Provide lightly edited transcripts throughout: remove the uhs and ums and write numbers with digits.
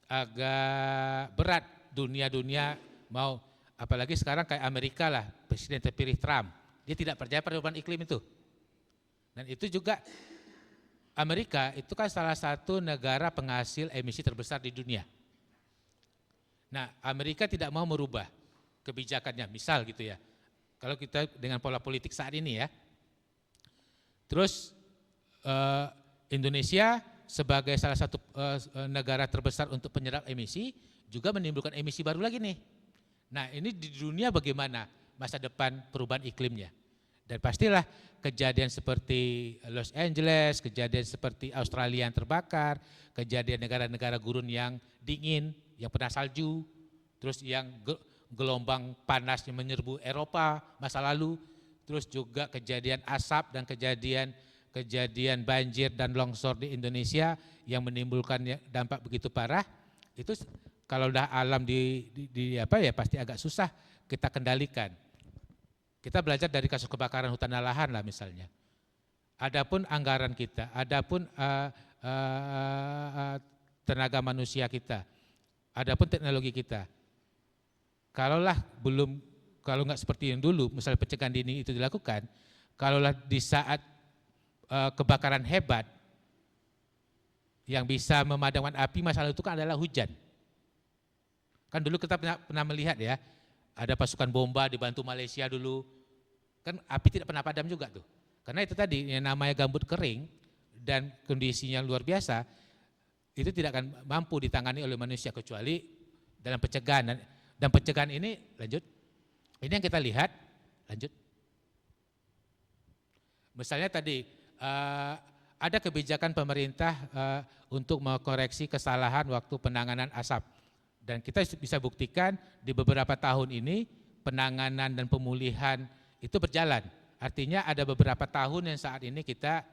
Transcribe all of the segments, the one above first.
agak berat dunia mau, apalagi sekarang kayak Amerika lah, presiden terpilih Trump, dia tidak percaya perubahan iklim itu. Dan itu juga Amerika itu kan salah satu negara penghasil emisi terbesar di dunia. Nah, Amerika tidak mau merubah kebijakannya, misal gitu ya. Kalau kita dengan pola politik saat ini ya. Terus Indonesia sebagai salah satu negara terbesar untuk penyerap emisi juga menimbulkan emisi baru lagi nih. Nah, ini di dunia bagaimana masa depan perubahan iklimnya? Dan pastilah kejadian seperti Los Angeles, kejadian seperti Australia yang terbakar, kejadian negara-negara gurun yang dingin, yang pernah salju, terus yang gelombang panas yang menyerbu Eropa masa lalu, terus juga kejadian asap dan kejadian banjir dan longsor di Indonesia yang menimbulkan dampak begitu parah. Itu kalau udah alam apa ya pasti agak susah kita kendalikan. Kita belajar dari kasus kebakaran hutan dan lahan lah misalnya. Adapun anggaran kita, adapun tenaga manusia kita, adapun teknologi kita. Kalau nggak seperti yang dulu, misalnya pencegahan dini itu dilakukan, kalaulah di saat kebakaran hebat yang bisa memadamkan api masalah itu kan adalah hujan. Kan dulu kita pernah melihat ya, ada pasukan bomba dibantu Malaysia dulu, kan api tidak pernah padam juga tuh. Karena itu tadi yang namanya gambut kering dan kondisinya luar biasa, itu tidak akan mampu ditangani oleh manusia kecuali dalam pencegahan. Dan pencegahan ini, lanjut, ini yang kita lihat, lanjut. Misalnya tadi ada kebijakan pemerintah untuk mengkoreksi kesalahan waktu penanganan asap. Dan kita bisa buktikan di beberapa tahun ini penanganan dan pemulihan itu berjalan. Artinya ada beberapa tahun yang saat ini kita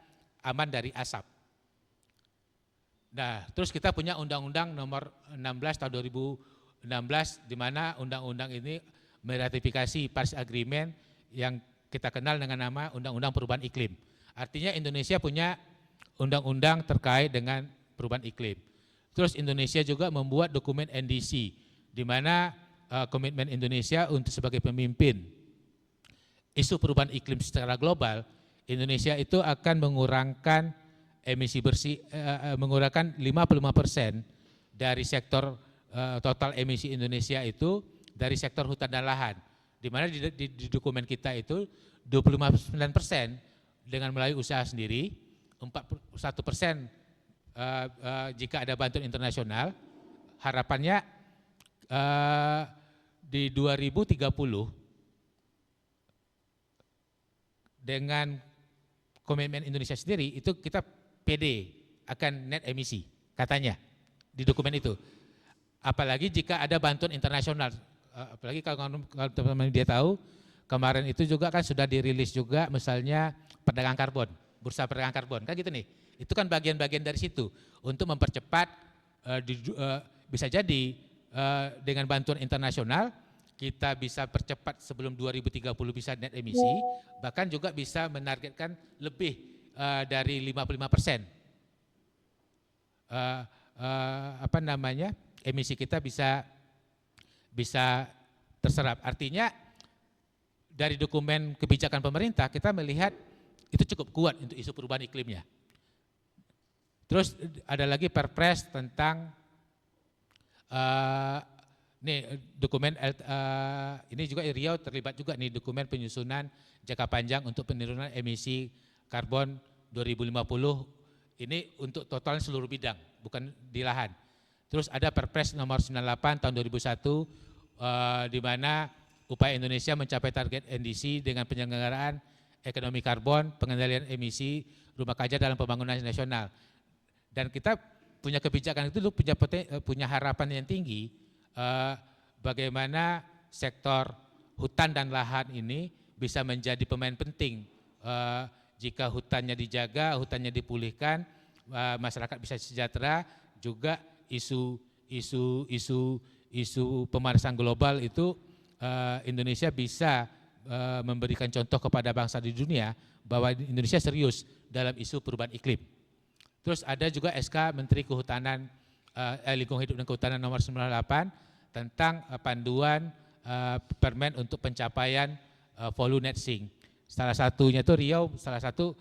aman dari asap. Nah, terus kita punya Undang-Undang nomor 16 tahun 2016 di mana undang-undang ini meratifikasi Paris Agreement yang kita kenal dengan nama Undang-Undang Perubahan Iklim. Artinya Indonesia punya undang-undang terkait dengan perubahan iklim. Terus Indonesia juga membuat dokumen NDC, di mana komitmen Indonesia untuk sebagai pemimpin isu perubahan iklim secara global, Indonesia itu akan mengurangkan emisi bersih, mengurangkan 55% dari sektor total emisi Indonesia itu dari sektor hutan dan lahan. Di mana di dokumen kita itu 29% dengan melalui usaha sendiri, 41% jika ada bantuan internasional, harapannya di 2030 dengan komitmen Indonesia sendiri itu kita PD akan net emisi katanya di dokumen itu. Apalagi jika ada bantuan internasional, apalagi kalau teman-teman dia tahu kemarin itu juga kan sudah dirilis juga misalnya perdagangan karbon, bursa perdagangan karbon kan gitu nih. Itu kan bagian-bagian dari situ untuk mempercepat bisa jadi dengan bantuan internasional kita bisa percepat sebelum 2030 bisa net emisi, bahkan juga bisa menargetkan lebih dari 55% emisi kita bisa terserap. Artinya dari dokumen kebijakan pemerintah kita melihat itu cukup kuat untuk isu perubahan iklimnya. Terus ada lagi Perpres tentang dokumen ini juga Riau terlibat juga nih dokumen penyusunan jangka panjang untuk penurunan emisi karbon 2050 ini untuk total seluruh bidang bukan di lahan. Terus ada Perpres nomor 98 tahun 2001 di mana upaya Indonesia mencapai target NDC dengan penyelenggaraan ekonomi karbon, pengendalian emisi rumah kaca dalam pembangunan nasional. Dan kita punya kebijakan itu punya harapan yang tinggi bagaimana sektor hutan dan lahan ini bisa menjadi pemain penting jika hutannya dijaga, hutannya dipulihkan, masyarakat bisa sejahtera, juga isu pemanasan global itu Indonesia bisa memberikan contoh kepada bangsa di dunia bahwa Indonesia serius dalam isu perubahan iklim. Terus ada juga SK Menteri Kehutanan Lingkungan Hidup dan Kehutanan nomor 98 tentang panduan permen untuk pencapaian volume net sink. Salah satunya itu Riau, salah satu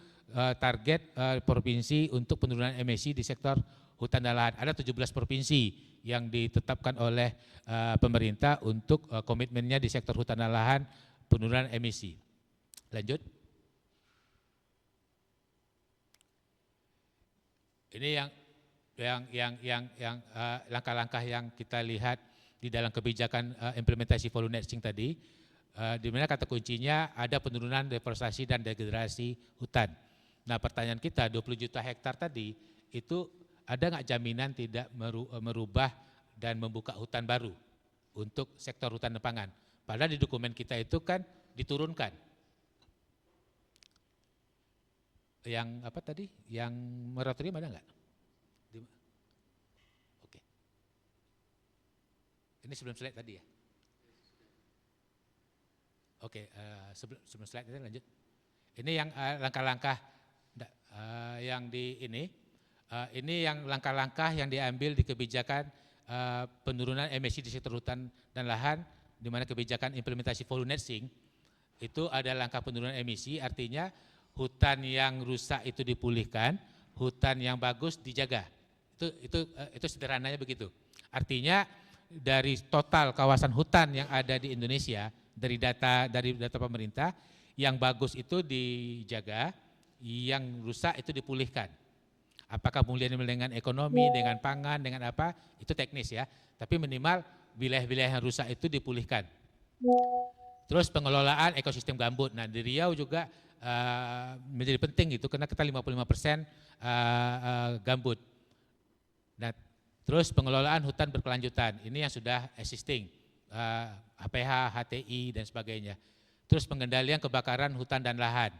target provinsi untuk penurunan emisi di sektor hutan dan lahan. Ada 17 provinsi yang ditetapkan oleh pemerintah untuk komitmennya di sektor hutan dan lahan penurunan emisi. Lanjut. Ini yang langkah-langkah yang kita lihat di dalam kebijakan implementasi volume net sink tadi, di mana kata kuncinya ada penurunan deforestasi dan degradasi hutan. Nah, pertanyaan kita 20 juta hektar tadi itu ada nggak jaminan tidak merubah dan membuka hutan baru untuk sektor hutan dan pangan? Padahal di dokumen kita itu kan diturunkan. Yang apa tadi? Yang moratorium ada nggak? Oke. Ini sebelum slide tadi ya? Oke, sebelum slide ini lanjut. Ini yang langkah-langkah yang di ini yang langkah-langkah yang diambil di kebijakan penurunan emisi di sektor hutan dan lahan, di mana kebijakan implementasi volume net sink itu ada langkah penurunan emisi, artinya hutan yang rusak itu dipulihkan, hutan yang bagus dijaga. Itu sederhananya begitu. Artinya dari total kawasan hutan yang ada di Indonesia dari data pemerintah, yang bagus itu dijaga, yang rusak itu dipulihkan. Apakah kemudian dengan ekonomi, dengan pangan, dengan apa, itu teknis ya. Tapi minimal wilayah-wilayah yang rusak itu dipulihkan. Terus pengelolaan ekosistem gambut. Nah, di Riau juga menjadi penting gitu, karena kita 55% gambut. Nah, terus pengelolaan hutan berkelanjutan, ini yang sudah existing, HPH, HTI dan sebagainya. Terus pengendalian kebakaran hutan dan lahan.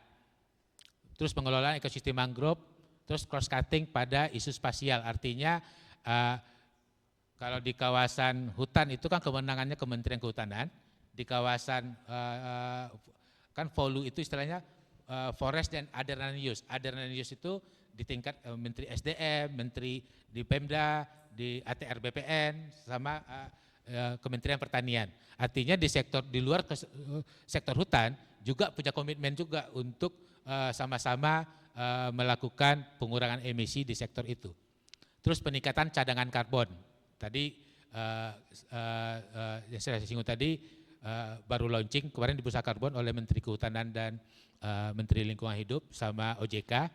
Terus pengelolaan ekosistem mangrove, terus cross cutting pada isu spasial, artinya kalau di kawasan hutan itu kan kewenangannya Kementerian Kehutanan, di kawasan kan VOLU itu istilahnya forest dan other land use. Other land use itu di tingkat Menteri SDM, Menteri di Pemda, di ATR BPN, sama Kementerian Pertanian. Artinya di luar sektor hutan juga punya komitmen juga untuk sama-sama melakukan pengurangan emisi di sektor itu. Terus peningkatan cadangan karbon. Tadi yang saya singgung tadi baru launching kemarin di Bursa Karbon oleh Menteri Kehutanan dan Menteri Lingkungan Hidup sama OJK.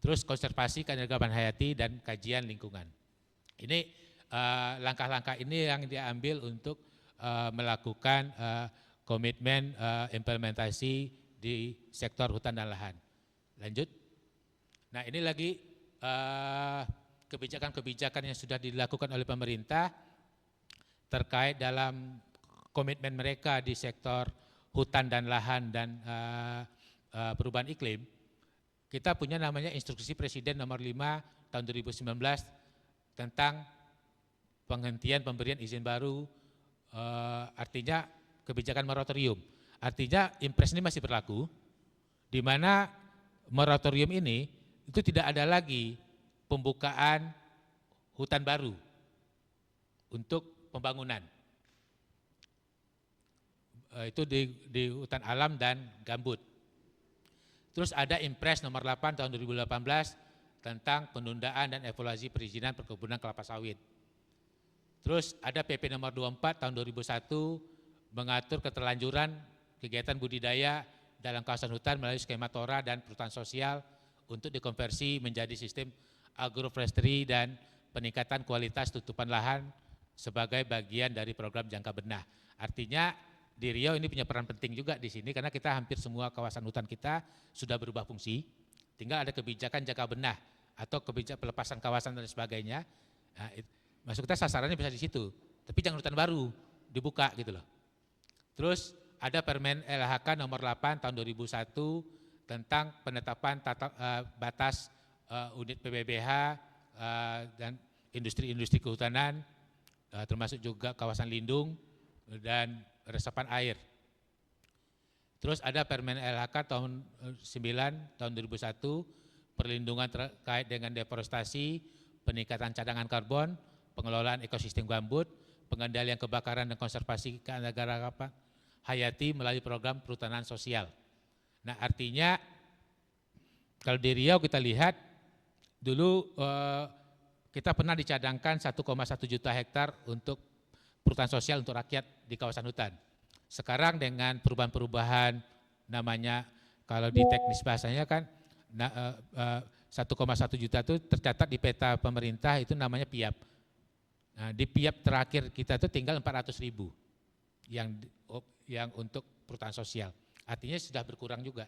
Terus konservasi keanekaragaman hayati dan kajian lingkungan. Ini langkah-langkah ini yang diambil untuk melakukan komitmen implementasi di sektor hutan dan lahan. Lanjut. Nah, ini lagi kebijakan-kebijakan yang sudah dilakukan oleh pemerintah terkait dalam komitmen mereka di sektor hutan dan lahan dan perubahan iklim. Kita punya namanya Instruksi Presiden nomor 5 tahun 2019 tentang penghentian pemberian izin baru, artinya kebijakan moratorium. Artinya impres ini masih berlaku, di mana moratorium ini itu tidak ada lagi pembukaan hutan baru untuk pembangunan. Itu di hutan alam dan gambut. Terus ada Impres nomor 8 tahun 2018 tentang penundaan dan evaluasi perizinan perkebunan kelapa sawit. Terus ada PP nomor 24 tahun 2001 mengatur keterlanjuran kegiatan budidaya dalam kawasan hutan melalui skema TORA dan perhutanan sosial untuk dikonversi menjadi sistem agroforestry dan peningkatan kualitas tutupan lahan sebagai bagian dari program jangka benah. Artinya di Riau ini punya peran penting juga di sini karena kita hampir semua kawasan hutan kita sudah berubah fungsi, tinggal ada kebijakan jangka benah atau kebijakan pelepasan kawasan dan sebagainya. Nah, masuk kita sasarannya bisa di situ, tapi jangan hutan baru dibuka gitu loh. Terus ada Permen LHK nomor 8 tahun 2001 tentang penetapan batas unit PBBH dan industri-industri kehutanan, termasuk juga kawasan lindung dan resapan air. Terus ada Permen LHK tahun 9 tahun 2001 perlindungan terkait dengan deforestasi, peningkatan cadangan karbon, pengelolaan ekosistem gambut, pengendalian kebakaran dan konservasi keanekaragaman hayati melalui program perhutanan sosial. Nah, artinya kalau di Riau kita lihat dulu kita pernah dicadangkan 1,1 juta hektar untuk perhutanan sosial untuk rakyat di kawasan hutan. Sekarang dengan perubahan-perubahan namanya, kalau di teknis bahasanya kan 1,1 juta itu tercatat di peta pemerintah itu namanya PIAP. Nah, di PIAP terakhir kita itu tinggal 400.000 yang untuk perhutanan sosial. Artinya sudah berkurang juga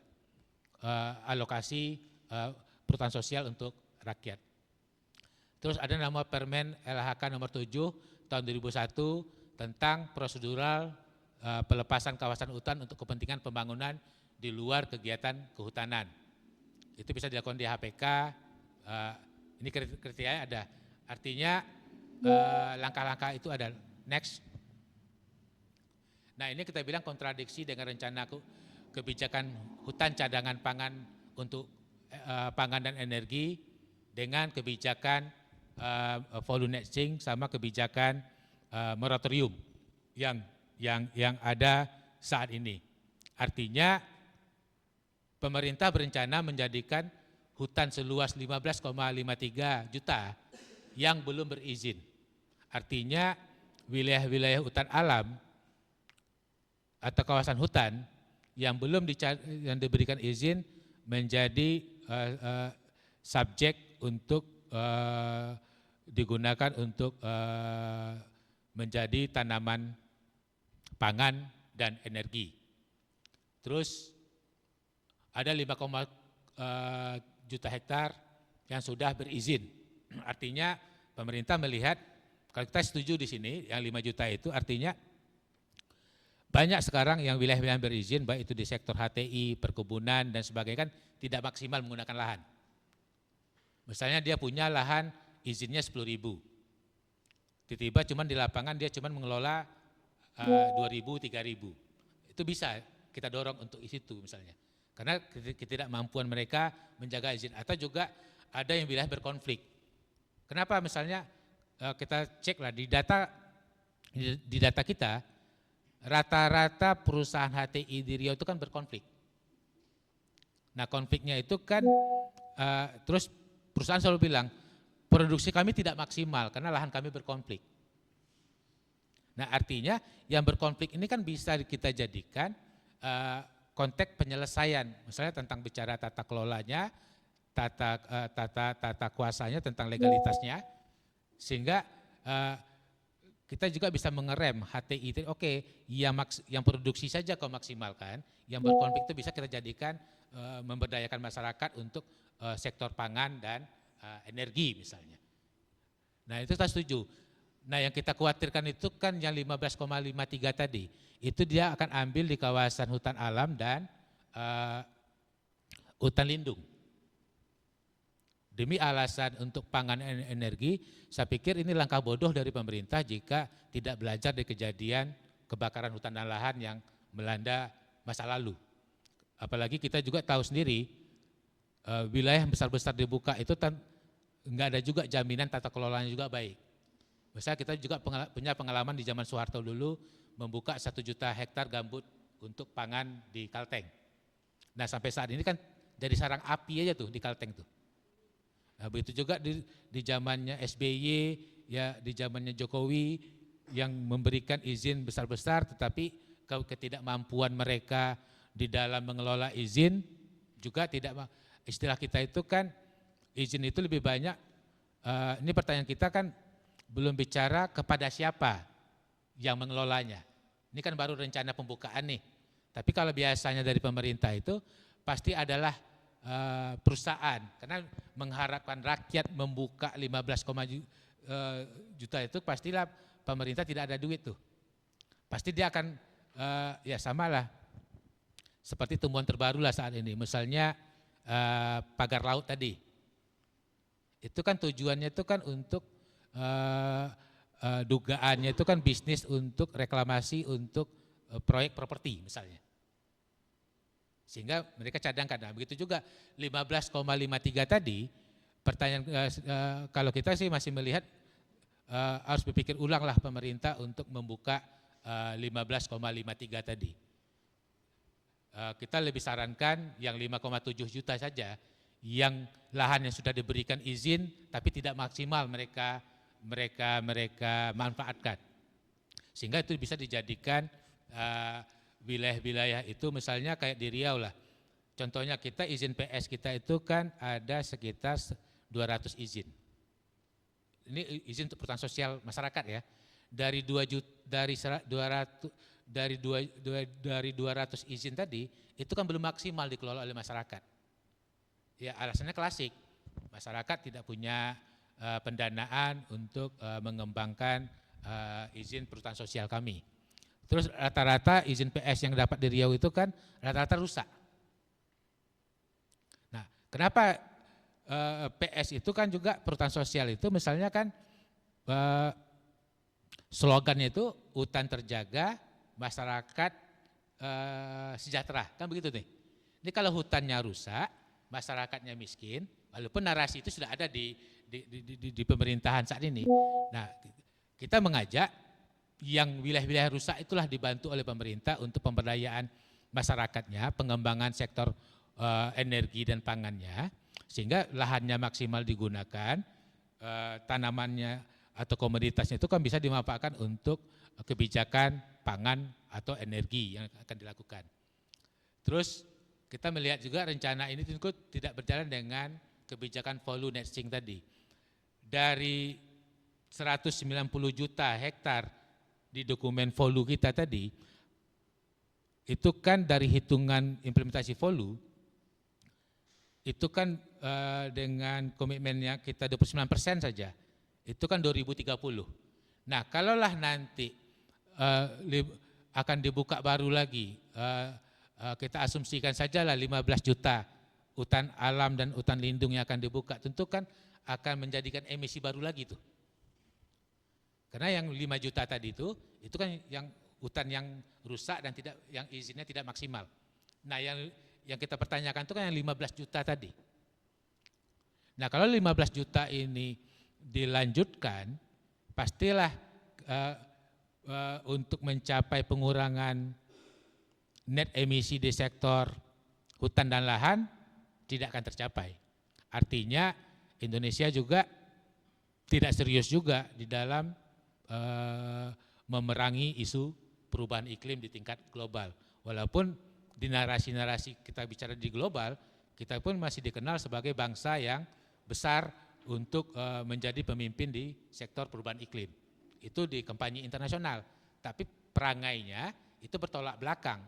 alokasi perhutanan sosial untuk rakyat. Terus ada nama Permen LHK nomor 7 tahun 2001 tentang prosedural pelepasan kawasan hutan untuk kepentingan pembangunan di luar kegiatan kehutanan. Itu bisa dilakukan di HPK, ini kriterianya ada. Artinya langkah-langkah itu ada. Next. Nah, ini kita bilang kontradiksi dengan rencana kebijakan hutan cadangan pangan untuk pangan dan energi dengan kebijakan volume netting sama kebijakan moratorium yang ada saat ini. Artinya pemerintah berencana menjadikan hutan seluas 15,53 juta yang belum berizin. Artinya wilayah-wilayah hutan alam atau kawasan hutan yang belum yang diberikan izin menjadi subjek untuk digunakan untuk menjadi tanaman pangan dan energi. Terus ada 5, juta hektar yang sudah berizin. Artinya pemerintah melihat, kalau kita setuju di sini yang 5 juta itu artinya banyak sekarang yang wilayah-wilayah berizin, baik itu di sektor HTI, perkebunan dan sebagainya kan tidak maksimal menggunakan lahan. Misalnya dia punya lahan izinnya 10.000, tiba-tiba cuman di lapangan dia cuman mengelola 2.000, 3.000. Itu bisa kita dorong untuk situ misalnya. Karena ketidakmampuan mereka menjaga izin, atau juga ada yang wilayah berkonflik. Kenapa misalnya kita cek lah di data kita, rata-rata perusahaan HTI di Riau itu kan berkonflik. Nah, konfliknya itu kan terus perusahaan selalu bilang produksi kami tidak maksimal karena lahan kami berkonflik. Nah, artinya yang berkonflik ini kan bisa kita jadikan konteks penyelesaian, misalnya tentang bicara tata kelolanya, tata kuasanya, tentang legalitasnya, sehingga kita juga bisa mengerem HTI itu. Oke, yang produksi saja kau maksimalkan, yang berkonflik itu bisa kita jadikan memberdayakan masyarakat untuk sektor pangan dan energi misalnya. Nah, itu kita setuju. Nah, yang kita khawatirkan itu kan yang 15,53 tadi, itu dia akan ambil di kawasan hutan alam dan hutan lindung. Demi alasan untuk pangan dan energi, saya pikir ini langkah bodoh dari pemerintah jika tidak belajar dari kejadian kebakaran hutan dan lahan yang melanda masa lalu. Apalagi kita juga tahu sendiri, wilayah yang besar-besar dibuka itu enggak ada juga jaminan tata kelolanya juga baik. Misalnya kita juga punya pengalaman di zaman Soeharto dulu membuka 1 juta hektar gambut untuk pangan di Kalteng. Nah, sampai saat ini kan jadi sarang api aja tuh di Kalteng tuh. Nah, begitu juga di zamannya SBY, ya di zamannya Jokowi yang memberikan izin besar-besar, tetapi ketidakmampuan mereka di dalam mengelola izin juga tidak, istilah kita itu kan izin itu lebih banyak, ini pertanyaan kita kan belum bicara kepada siapa yang mengelolanya. Ini kan baru rencana pembukaan nih. Tapi kalau biasanya dari pemerintah itu pasti adalah perusahaan, karena mengharapkan rakyat membuka 15, juta itu pastilah pemerintah tidak ada duit tuh. Pasti dia akan ya samalah seperti tumbuhan terbaru lah saat ini. Misalnya pagar laut tadi. Itu kan tujuannya itu kan untuk dugaannya itu kan bisnis untuk reklamasi untuk proyek properti misalnya. Sehingga mereka cadangkan. Nah, begitu juga 15,53 tadi pertanyaan kalau kita sih masih melihat harus berpikir ulang lah pemerintah untuk membuka 15,53 tadi. Kita lebih sarankan yang 5,7 juta saja yang lahan yang sudah diberikan izin tapi tidak maksimal mereka manfaatkan. Sehingga itu bisa dijadikan wilayah-wilayah itu misalnya kayak di Riau lah. Contohnya kita izin PS kita itu kan ada sekitar 200 izin. Ini izin untuk perhutanan sosial masyarakat ya. Dari 200 izin tadi itu kan belum maksimal dikelola oleh masyarakat. Ya alasannya klasik. Masyarakat tidak punya pendanaan untuk mengembangkan izin perhutanan sosial kami. Terus rata-rata izin PS yang dapat di Riau itu kan rata-rata rusak. Nah, kenapa PS itu kan juga perhutanan sosial itu misalnya kan slogannya itu hutan terjaga, masyarakat sejahtera, kan begitu nih. Ini kalau hutannya rusak, masyarakatnya miskin, walaupun narasi itu sudah ada di pemerintahan saat ini. Nah, kita mengajak yang wilayah-wilayah rusak itulah dibantu oleh pemerintah untuk pemberdayaan masyarakatnya, pengembangan sektor energi dan pangannya, sehingga lahannya maksimal digunakan, tanamannya atau komoditasnya itu kan bisa dimanfaatkan untuk kebijakan pangan atau energi yang akan dilakukan. Terus kita melihat juga rencana ini tentu tidak berjalan dengan kebijakan volume netting tadi. Dari 190 juta hektar di dokumen volume kita tadi, itu kan dari hitungan implementasi volume, itu kan dengan komitmennya kita 29% saja, itu kan 2030. Nah kalaulah nanti akan dibuka baru lagi, kita asumsikan sajalah 15 juta hutan alam dan hutan lindung yang akan dibuka, tentu kan akan menjadikan emisi baru lagi tuh. Karena yang 5 juta tadi itu kan yang hutan yang rusak dan tidak, yang izinnya tidak maksimal. Nah yang kita pertanyakan itu kan yang 15 juta tadi. Nah kalau 15 juta ini dilanjutkan, pastilah untuk mencapai pengurangan net emisi di sektor hutan dan lahan tidak akan tercapai. Artinya Indonesia juga tidak serius juga di dalam memerangi isu perubahan iklim di tingkat global. Walaupun di narasi-narasi kita bicara di global, kita pun masih dikenal sebagai bangsa yang besar untuk menjadi pemimpin di sektor perubahan iklim. Itu di kampanye internasional, tapi perangainya itu bertolak belakang.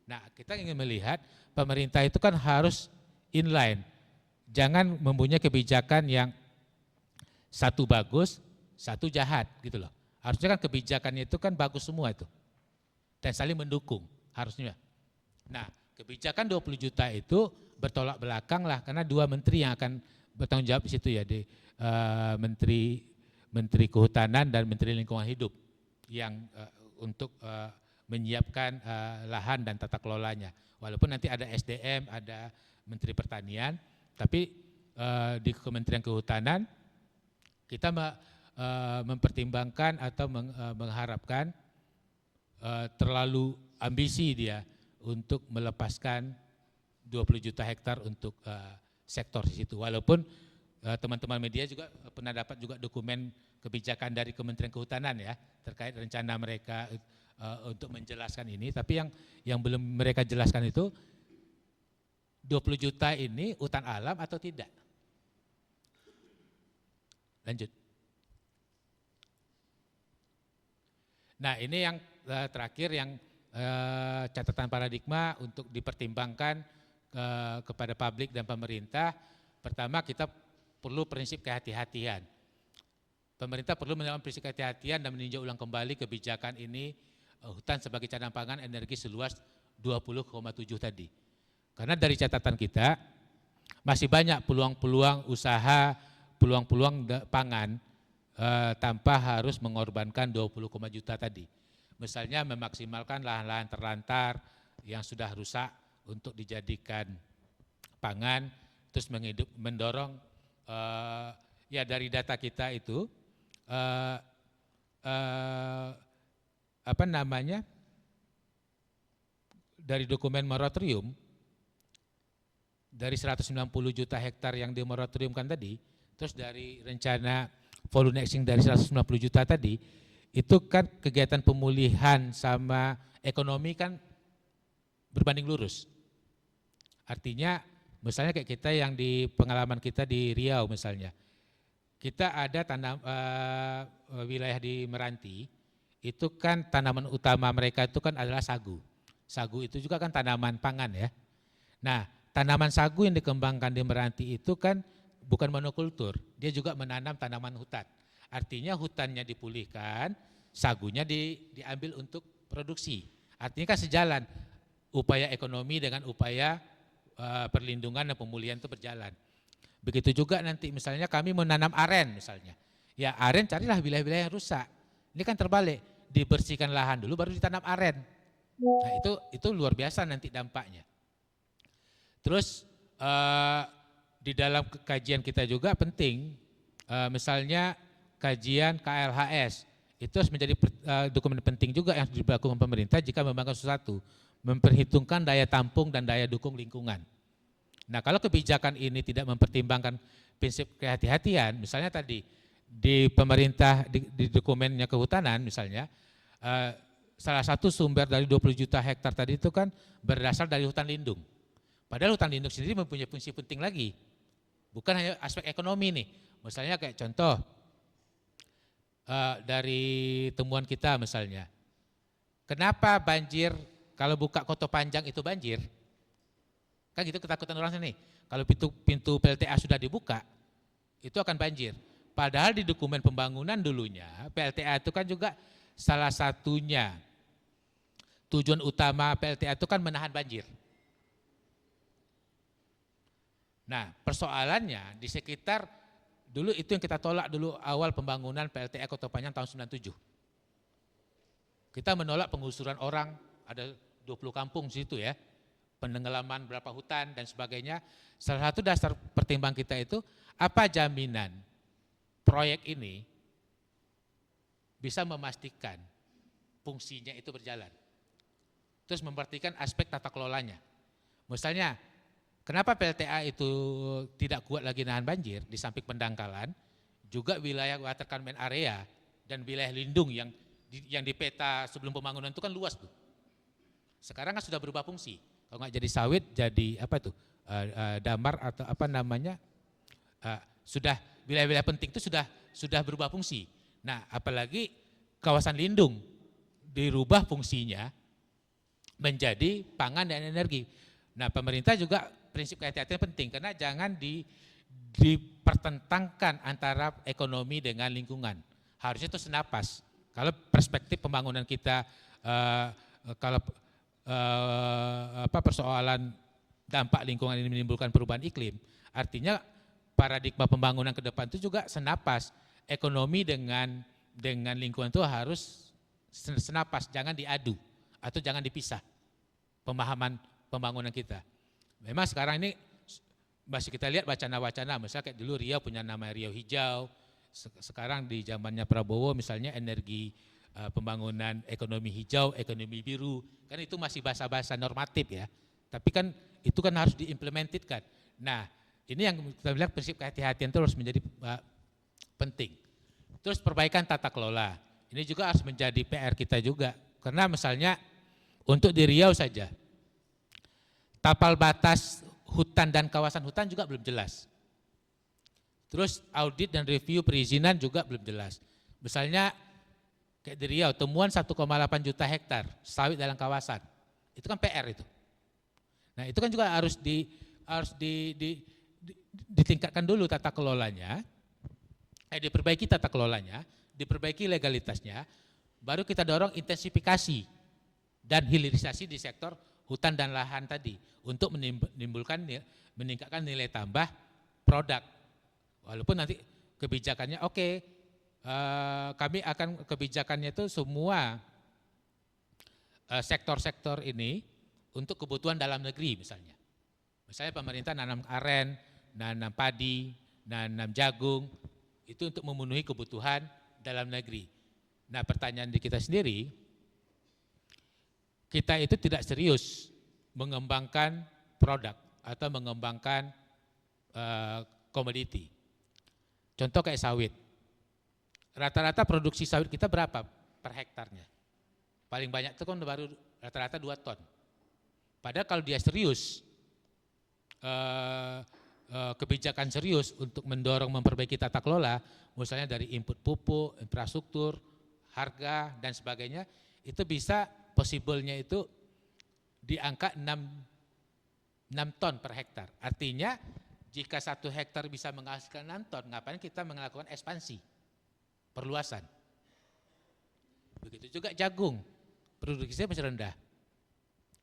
Nah kita ingin melihat pemerintah itu kan harus inline, jangan mempunyai kebijakan yang satu bagus, satu jahat gitu loh. Harusnya kan kebijakannya itu kan bagus semua itu. Dan saling mendukung harusnya. Nah kebijakan 20 juta itu bertolak belakang lah, karena dua menteri yang akan bertanggung jawab di situ ya, di Menteri Kehutanan dan Menteri Lingkungan Hidup yang untuk menyiapkan lahan dan tata kelolanya. Walaupun nanti ada SDM, ada Menteri Pertanian, tapi di Kementerian Kehutanan kita mempertimbangkan atau mengharapkan terlalu ambisi dia untuk melepaskan 20 juta hektar untuk sektor di situ. Walaupun teman-teman media juga pernah dapat juga dokumen kebijakan dari Kementerian Kehutanan ya terkait rencana mereka untuk menjelaskan ini, tapi yang belum mereka jelaskan itu 20 juta ini hutan alam atau tidak. Lanjut. Nah ini yang terakhir, yang catatan paradigma untuk dipertimbangkan kepada publik dan pemerintah. Pertama kita perlu prinsip kehati-hatian. Pemerintah perlu menerapkan prinsip kehati-hatian dan meninjau ulang kembali kebijakan ini hutan sebagai cadangan pangan energi seluas 20,7 tadi. Karena dari catatan kita masih banyak peluang-peluang usaha, peluang-peluang pangan tanpa harus mengorbankan 20, juta tadi. Misalnya memaksimalkan lahan-lahan terlantar yang sudah rusak untuk dijadikan pangan, terus mendorong ya dari data kita itu eh, apa namanya, dari dokumen moratorium, dari 190 juta hektar yang dimoratoriumkan tadi, terus dari rencana volunexing dari 190 juta tadi, itu kan kegiatan pemulihan sama ekonomi kan berbanding lurus. Artinya misalnya kayak kita yang di pengalaman kita di Riau misalnya, kita ada wilayah di Meranti, itu kan tanaman utama mereka itu kan adalah sagu. Sagu itu juga kan tanaman pangan ya. Nah, tanaman sagu yang dikembangkan di Meranti itu kan bukan monokultur, dia juga menanam tanaman hutan. Artinya hutannya dipulihkan, sagunya diambil untuk produksi. Artinya kan sejalan, upaya ekonomi dengan upaya perlindungan dan pemulihan itu berjalan. Begitu juga nanti misalnya kami menanam aren misalnya. Ya aren carilah wilayah-wilayah yang rusak. Ini kan terbalik, dibersihkan lahan dulu baru ditanam aren. Nah itu luar biasa nanti dampaknya. Terus di dalam kajian kita juga penting, misalnya kajian KLHS, itu harus menjadi dokumen penting juga yang dilakukan pemerintah jika membangun sesuatu, memperhitungkan daya tampung dan daya dukung lingkungan. Nah kalau kebijakan ini tidak mempertimbangkan prinsip kehati-hatian, misalnya tadi di pemerintah di dokumennya kehutanan misalnya, salah satu sumber dari 20 juta hektar tadi itu kan berasal dari hutan lindung. Padahal hutan lindung sendiri mempunyai fungsi penting lagi, bukan hanya aspek ekonomi nih. Misalnya kayak contoh dari temuan kita misalnya, kenapa banjir kalau buka Koto Panjang itu banjir? Kan gitu ketakutan orang sini. Kalau pintu PLTA sudah dibuka, itu akan banjir. Padahal di dokumen pembangunan dulunya, PLTA itu kan juga salah satunya tujuan utama PLTA itu kan menahan banjir. Nah persoalannya di sekitar dulu itu yang kita tolak dulu awal pembangunan PLTA Koto Panjang tahun 97. Kita menolak penggusuran orang, ada 20 kampung di situ ya, penenggelaman berapa hutan dan sebagainya. Salah satu dasar pertimbang kita itu, apa jaminan proyek ini bisa memastikan fungsinya itu berjalan. Terus memperhatikan aspek tata kelolanya. Misalnya, kenapa PLTA itu tidak kuat lagi nahan banjir di samping pendangkalan, juga wilayah water catchment area dan wilayah lindung yang di peta sebelum pembangunan itu kan luas tuh. Sekarang kan sudah berubah fungsi. Kalau nggak jadi sawit, jadi apa tuh damar atau apa namanya, sudah wilayah-wilayah penting itu sudah berubah fungsi. Nah, apalagi kawasan lindung dirubah fungsinya menjadi pangan dan energi. Nah, pemerintah juga prinsip kehati-hatian penting karena jangan dipertentangkan antara ekonomi dengan lingkungan. Harusnya itu senapas. Kalau perspektif pembangunan kita, kalau persoalan dampak lingkungan ini menimbulkan perubahan iklim, artinya paradigma pembangunan ke depan itu juga senapas. Ekonomi dengan lingkungan itu harus senapas, jangan diadu atau jangan dipisah pemahaman pembangunan kita. Memang sekarang ini masih kita lihat wacana-wacana, misalnya kayak dulu Riau punya nama Riau Hijau, sekarang di zamannya Prabowo misalnya energi pembangunan ekonomi hijau, ekonomi biru, kan itu masih bahasa-bahasa normatif ya, tapi kan itu kan harus diimplementasikan. Nah ini yang kita bilang prinsip kehati-hatian itu harus menjadi penting. Terus perbaikan tata kelola, ini juga harus menjadi PR kita juga, karena misalnya untuk di Riau saja, tapal batas hutan dan kawasan hutan juga belum jelas. Terus audit dan review perizinan juga belum jelas. Misalnya kayak di Riau, temuan 1,8 juta hektar sawit dalam kawasan, itu kan PR itu. Nah itu kan juga harus ditingkatkan dulu tata kelolanya, diperbaiki tata kelolanya, diperbaiki legalitasnya, baru kita dorong intensifikasi dan hilirisasi di sektor hutan dan lahan tadi untuk meningkatkan nilai tambah produk. Walaupun nanti kebijakannya kami akan kebijakannya itu semua sektor-sektor ini untuk kebutuhan dalam negeri misalnya. Misalnya pemerintah nanam aren, nanam padi, nanam jagung, itu untuk memenuhi kebutuhan dalam negeri. Nah, pertanyaan di kita sendiri, kita itu tidak serius mengembangkan produk atau mengembangkan komoditi. Contoh kayak sawit. Rata-rata produksi sawit kita berapa per hektarnya? Paling banyak itu kan baru rata-rata 2 ton. Padahal kalau dia serius, kebijakan serius untuk mendorong memperbaiki tata kelola, misalnya dari input pupuk, infrastruktur, harga, dan sebagainya, itu bisa possible-nya itu di angka 6 ton per hektar. Artinya jika 1 hektar bisa menghasilkan 6 ton, ngapain kita melakukan ekspansi, perluasan. Begitu juga jagung, produksinya masih rendah.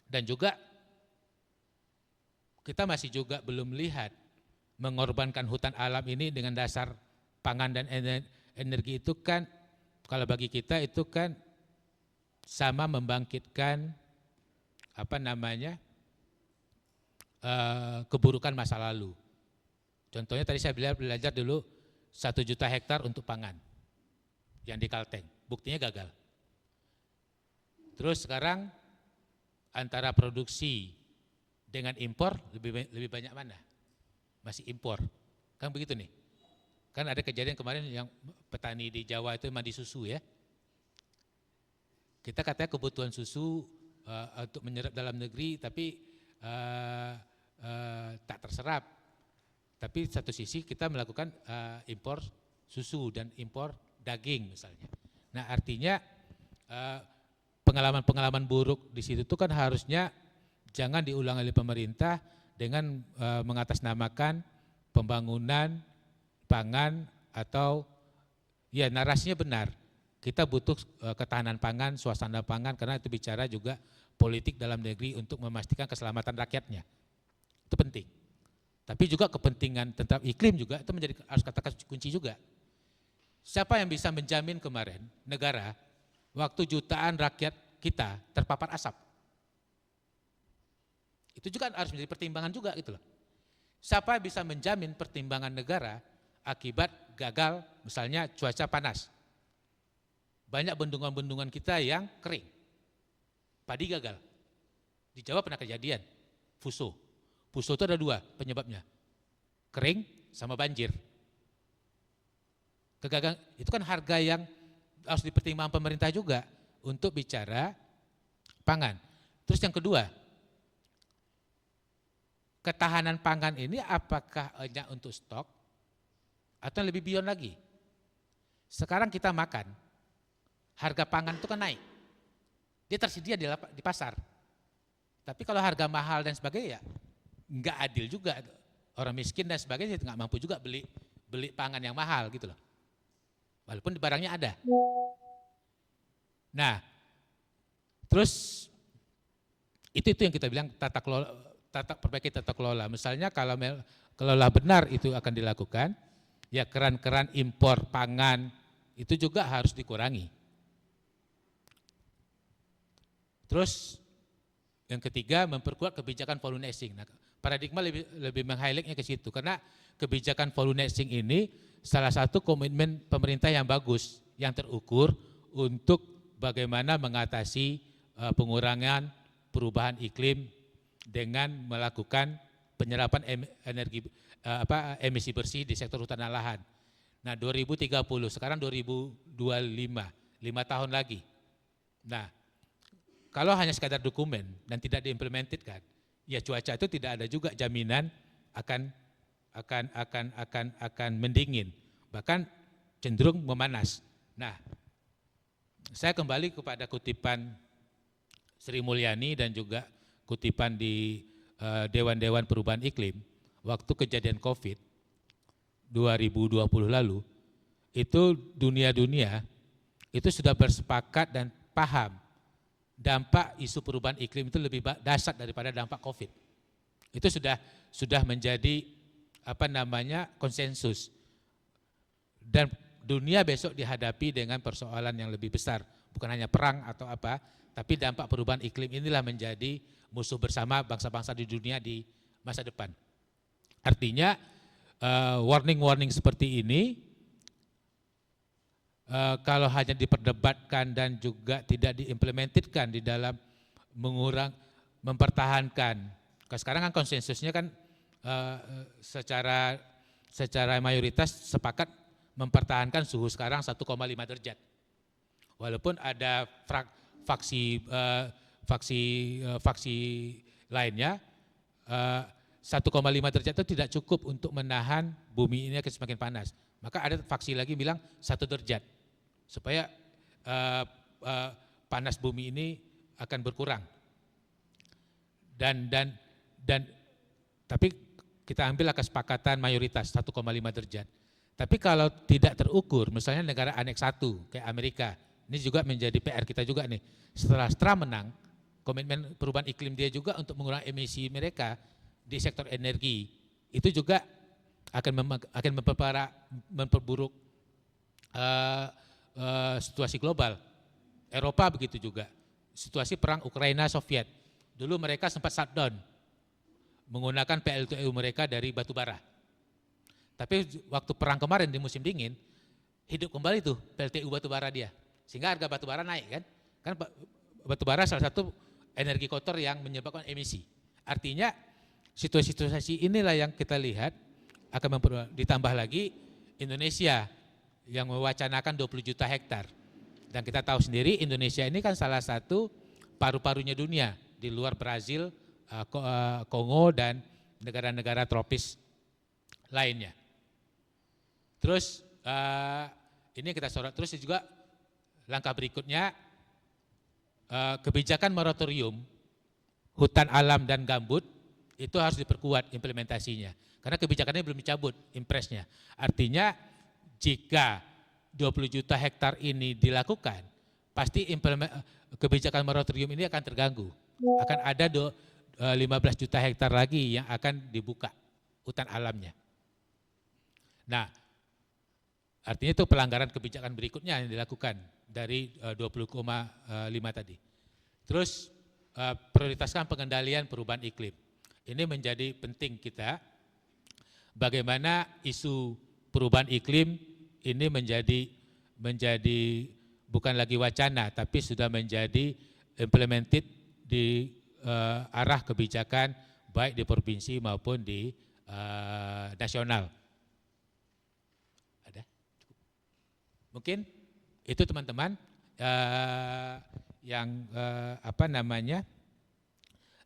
Dan juga kita masih juga belum melihat mengorbankan hutan alam ini dengan dasar pangan dan energi itu kan, kalau bagi kita itu kan sama membangkitkan keburukan masa lalu. Contohnya tadi saya belajar dulu 1 juta hektar untuk pangan yang di Kalteng, buktinya gagal. Terus sekarang antara produksi dengan impor lebih banyak mana? Masih impor, kan begitu nih. Kan ada kejadian kemarin yang petani di Jawa itu mandi susu ya. Kita katanya kebutuhan susu untuk menyerap dalam negeri, tapi tak terserap. Tapi satu sisi kita melakukan impor susu dan impor daging misalnya. Nah, artinya pengalaman-pengalaman buruk di situ tuh kan harusnya jangan diulang oleh pemerintah dengan mengatasnamakan pembangunan pangan atau ya narasinya benar. Kita butuh ketahanan pangan, suasana pangan karena itu bicara juga politik dalam negeri untuk memastikan keselamatan rakyatnya. Itu penting. Tapi juga kepentingan tentang iklim juga itu menjadi harus katakan kunci juga. Siapa yang bisa menjamin kemarin negara waktu jutaan rakyat kita terpapar asap? Itu juga harus menjadi pertimbangan juga gitu loh. Siapa yang bisa menjamin pertimbangan negara akibat gagal misalnya cuaca panas? Banyak bendungan-bendungan kita yang kering, padi gagal. Di Jawa pernah kejadian, Fuso. Fuso itu ada 2 penyebabnya, kering sama banjir. Kegagalan itu kan harga yang harus dipertimbangkan pemerintah juga untuk bicara pangan. Terus yang kedua, ketahanan pangan ini apakah hanya untuk stok atau lebih beyond lagi? Sekarang kita makan, harga pangan itu kan naik, dia tersedia di pasar. Tapi kalau harga mahal dan sebagainya, ya nggak adil juga. Orang miskin dan sebagainya nggak mampu juga beli pangan yang mahal gitu loh. Walaupun di barangnya ada. Nah, terus itu yang kita bilang perbaiki tata kelola. Misalnya kalau kelola benar itu akan dilakukan, ya keran-keran impor pangan itu juga harus dikurangi. Terus yang ketiga memperkuat kebijakan volunteering. Nah, paradigma lebih meng-highlight-nya ke situ karena kebijakan volunteering ini salah satu komitmen pemerintah yang bagus, yang terukur untuk bagaimana mengatasi pengurangan perubahan iklim dengan melakukan penyerapan emisi bersih di sektor hutan dan lahan. Nah, 2030, sekarang 2025, 5 tahun lagi. Nah, kalau hanya sekadar dokumen dan tidak diimplementasikan, ya cuaca itu tidak ada juga jaminan akan mendingin, bahkan cenderung memanas. Nah, saya kembali kepada kutipan Sri Mulyani dan juga kutipan di Dewan-Dewan Perubahan Iklim waktu kejadian COVID 2020 lalu, itu dunia itu sudah bersepakat dan paham dampak isu perubahan iklim itu lebih dahsyat daripada dampak COVID. Itu sudah menjadi konsensus. Dan dunia besok dihadapi dengan persoalan yang lebih besar, bukan hanya perang atau apa, tapi dampak perubahan iklim inilah menjadi musuh bersama bangsa-bangsa di dunia di masa depan. Artinya warning-warning seperti ini kalau hanya diperdebatkan dan juga tidak diimplementasikan di dalam mempertahankan. Sekarang kan konsensusnya kan secara mayoritas sepakat mempertahankan suhu sekarang 1,5 derajat. Walaupun ada faksi lainnya, 1,5 derajat itu tidak cukup untuk menahan bumi ini akan semakin panas. Maka ada faksi lagi bilang 1 derajat, supaya panas bumi ini akan berkurang. Tapi kita ambil kesepakatan mayoritas 1,5 derajat. Tapi kalau tidak terukur, misalnya negara aneks 1 kayak Amerika, ini juga menjadi PR kita juga nih. Setelah Trump menang, komitmen perubahan iklim dia juga untuk mengurangi emisi mereka di sektor energi, itu juga akan memperburuk situasi global. Eropa begitu juga, situasi perang Ukraina Soviet. Dulu mereka sempat shutdown, menggunakan PLTU mereka dari batu bara. Tapi waktu perang kemarin di musim dingin, hidup kembali tuh PLTU batu bara dia. Sehingga harga batu bara naik kan. Kan batu bara salah satu energi kotor yang menyebabkan emisi. Artinya situasi inilah yang kita lihat akan ditambah lagi Indonesia yang mewacanakan 20 juta hektar. Dan kita tahu sendiri Indonesia ini kan salah satu paru-parunya dunia di luar Brazil, Kongo dan negara-negara tropis lainnya. Terus ini kita sorot, terus juga langkah berikutnya kebijakan moratorium hutan alam dan gambut itu harus diperkuat implementasinya. Karena kebijakannya belum dicabut, impresnya. Artinya jika 20 juta hektar ini dilakukan, pasti kebijakan moratorium ini akan terganggu. Akan ada 15 juta hektar lagi yang akan dibuka hutan alamnya. Nah, artinya itu pelanggaran kebijakan berikutnya yang dilakukan dari 20,5 tadi. Terus prioritaskan pengendalian perubahan iklim. Ini menjadi penting kita, bagaimana isu perubahan iklim ini menjadi bukan lagi wacana, tapi sudah menjadi implemented di arah kebijakan baik di provinsi maupun di nasional. Ada? Mungkin itu teman-teman yang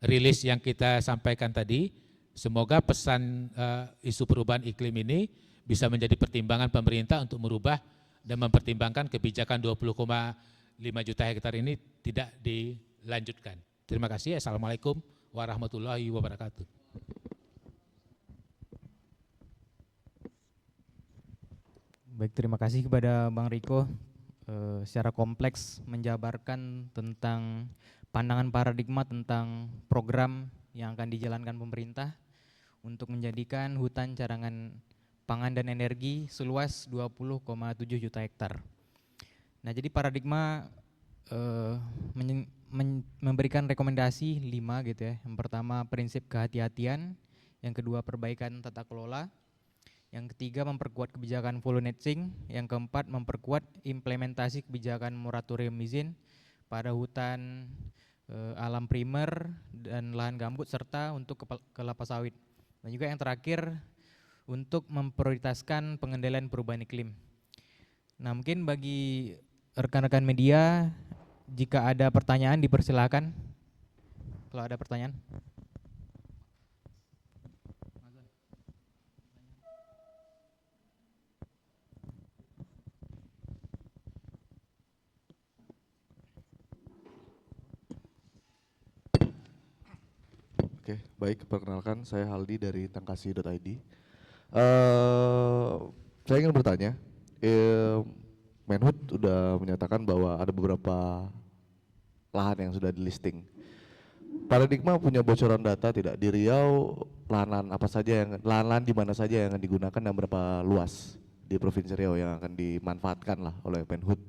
rilis yang kita sampaikan tadi. Semoga pesan isu perubahan iklim ini bisa menjadi pertimbangan pemerintah untuk merubah dan mempertimbangkan kebijakan 20,5 juta hektar ini tidak dilanjutkan. Terima kasih. Assalamualaikum warahmatullahi wabarakatuh. Baik, terima kasih kepada Bang Riko secara kompleks menjabarkan tentang pandangan paradigma tentang program yang akan dijalankan pemerintah untuk menjadikan hutan cadangan pangan dan energi seluas 20,7 juta hektar. Nah, jadi paradigma memberikan rekomendasi 5 gitu ya. Yang pertama prinsip kehati-hatian, yang kedua perbaikan tata kelola, yang ketiga memperkuat kebijakan follow netting, yang keempat memperkuat implementasi kebijakan moratorium izin pada hutan alam primer dan lahan gambut serta untuk kelapa sawit. Dan juga yang terakhir untuk memprioritaskan pengendalian perubahan iklim. Nah, mungkin bagi rekan-rekan media jika ada pertanyaan dipersilakan. Kalau ada pertanyaan. Oke, baik, perkenalkan saya Haldi dari tangkasi.id. Saya ingin bertanya, Menhub sudah menyatakan bahwa ada beberapa lahan yang sudah di listing. Paradigma punya bocoran data tidak di Riau, lahan apa saja yang lahan di mana saja yang akan digunakan dan berapa luas di Provinsi Riau yang akan dimanfaatkan lah oleh Menhub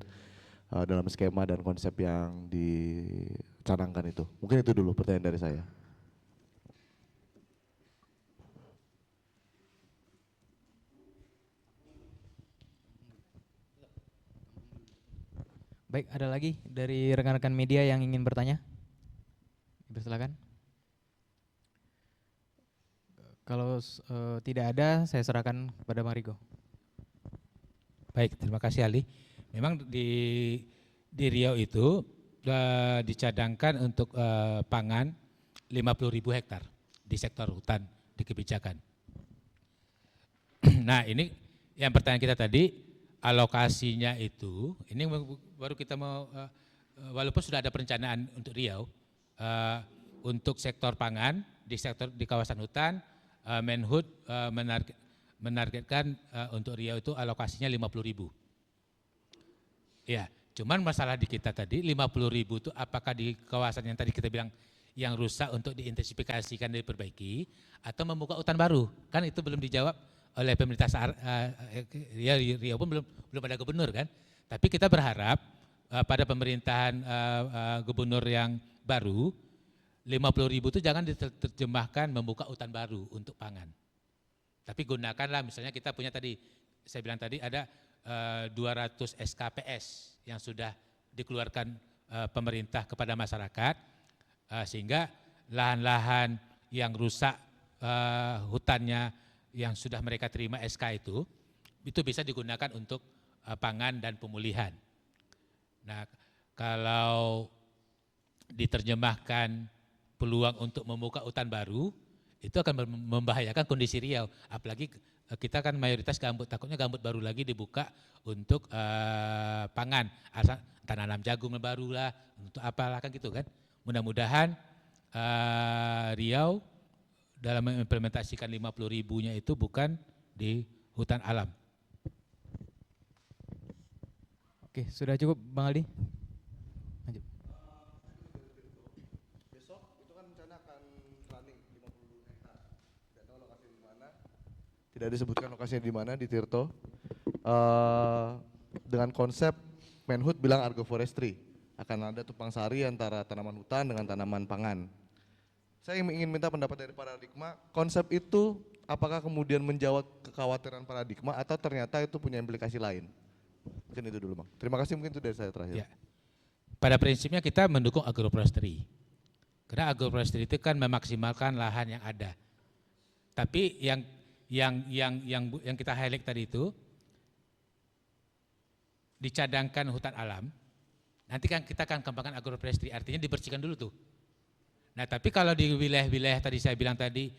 dalam skema dan konsep yang dicanangkan itu. Mungkin itu dulu pertanyaan dari saya. Baik, ada lagi dari rekan-rekan media yang ingin bertanya? Silakan. Kalau tidak ada, saya serahkan kepada Bang Rigo. Baik, terima kasih Ali. Memang di Riau itu dicadangkan untuk pangan 50.000 hektar di sektor hutan di kebijakan. Nah ini yang pertanyaan kita tadi, alokasinya itu, ini baru kita mau, walaupun sudah ada perencanaan untuk Riau, untuk sektor pangan, di kawasan hutan, Menhub menargetkan untuk Riau itu alokasinya 50.000. Ya, cuman masalah di kita tadi 50.000 itu apakah di kawasan yang tadi kita bilang yang rusak untuk diintensifikasikan dan diperbaiki atau membuka hutan baru? Kan itu belum dijawab oleh pemerintah Riau pun belum ada gubernur kan. Tapi kita berharap pada pemerintahan gubernur yang baru 50.000 itu jangan diterjemahkan membuka hutan baru untuk pangan. Tapi gunakanlah misalnya kita punya tadi, saya bilang tadi ada 200 SKPS yang sudah dikeluarkan pemerintah kepada masyarakat, sehingga lahan-lahan yang rusak hutannya yang sudah mereka terima SK itu bisa digunakan untuk pangan dan pemulihan. Nah, kalau diterjemahkan peluang untuk membuka hutan baru, itu akan membahayakan kondisi Riau. Apalagi kita kan mayoritas gambut, takutnya gambut baru lagi dibuka untuk pangan, asal tanam jagung baru lah, untuk apalah kan gitu kan. Mudah-mudahan Riau dalam mengimplementasikan 50.000-nya itu bukan di hutan alam. Oke, sudah cukup Bang Aldi? Lanjut. Besok itu kan rencana akan running 50 hektar. Tidak tahu lokasinya di mana. Tidak disebutkan lokasinya di mana di Tirto. Dengan konsep Menhub bilang agroforestry, akan ada tumpang sari antara tanaman hutan dengan tanaman pangan. Saya ingin minta pendapat dari Paradigma, konsep itu apakah kemudian menjawab kekhawatiran Paradigma atau ternyata itu punya implikasi lain? Mungkin itu dulu Bang. Terima kasih, mungkin itu dari saya terakhir. Ya. Pada prinsipnya kita mendukung agroforestry. Karena agroforestry itu kan memaksimalkan lahan yang ada. Tapi yang kita highlight tadi itu dicadangkan hutan alam. Nanti kan kita akan kembangkan agroforestry, artinya dibersihkan dulu tuh. Nah, tapi kalau di wilayah-wilayah tadi saya bilang tadi,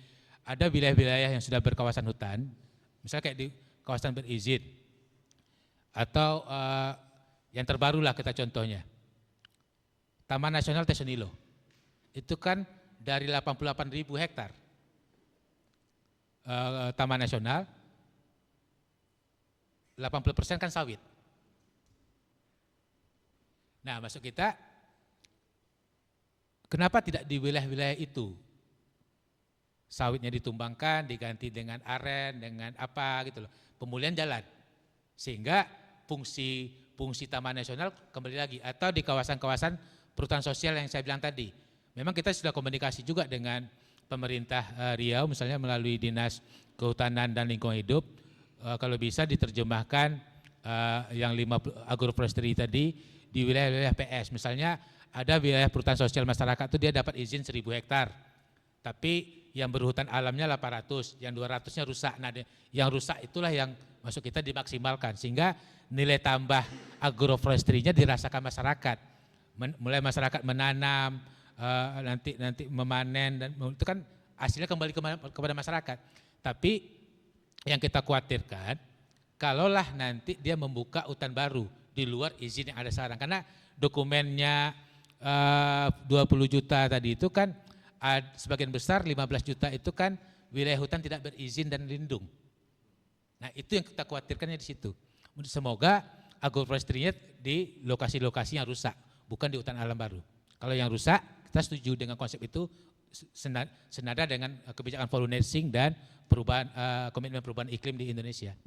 ada wilayah-wilayah yang sudah berkawasan hutan, misalnya kayak di kawasan berizin, atau yang terbaru lah kita contohnya, Taman Nasional Tesonilo, itu kan dari 88.000 hektar Taman Nasional, 80% kan sawit. Nah, maksud kita, kenapa tidak di wilayah-wilayah itu sawitnya ditumbangkan, diganti dengan aren, dengan apa gitu loh, pemulihan jalan, sehingga fungsi Taman Nasional kembali lagi, atau di kawasan-kawasan perhutanan sosial yang saya bilang tadi. Memang kita sudah komunikasi juga dengan pemerintah Riau, misalnya melalui Dinas Kehutanan dan Lingkungan Hidup, kalau bisa diterjemahkan yang 50 agroforestry tadi di wilayah-wilayah PS. Misalnya ada wilayah perhutanan sosial masyarakat itu dia dapat izin 1.000 hektar, tapi yang berhutan alamnya 800, yang 200-nya rusak. Nah, yang rusak itulah yang masuk kita dimaksimalkan, sehingga nilai tambah agroforestry-nya dirasakan masyarakat. Mulai masyarakat menanam, nanti memanen, dan itu kan hasilnya kembali kepada masyarakat. Tapi yang kita khawatirkan, kalaulah nanti dia membuka hutan baru di luar izin yang ada sekarang, karena dokumennya 20 juta tadi itu kan sebagian besar 15 juta itu kan wilayah hutan tidak berizin dan lindung. Nah, itu yang kita khawatirkannya di situ. Semoga agroforestry-nya di lokasi-lokasi yang rusak, bukan di hutan alam baru. Kalau yang rusak, kita setuju dengan konsep itu, senada dengan kebijakan voluntary dan komitmen perubahan iklim di Indonesia.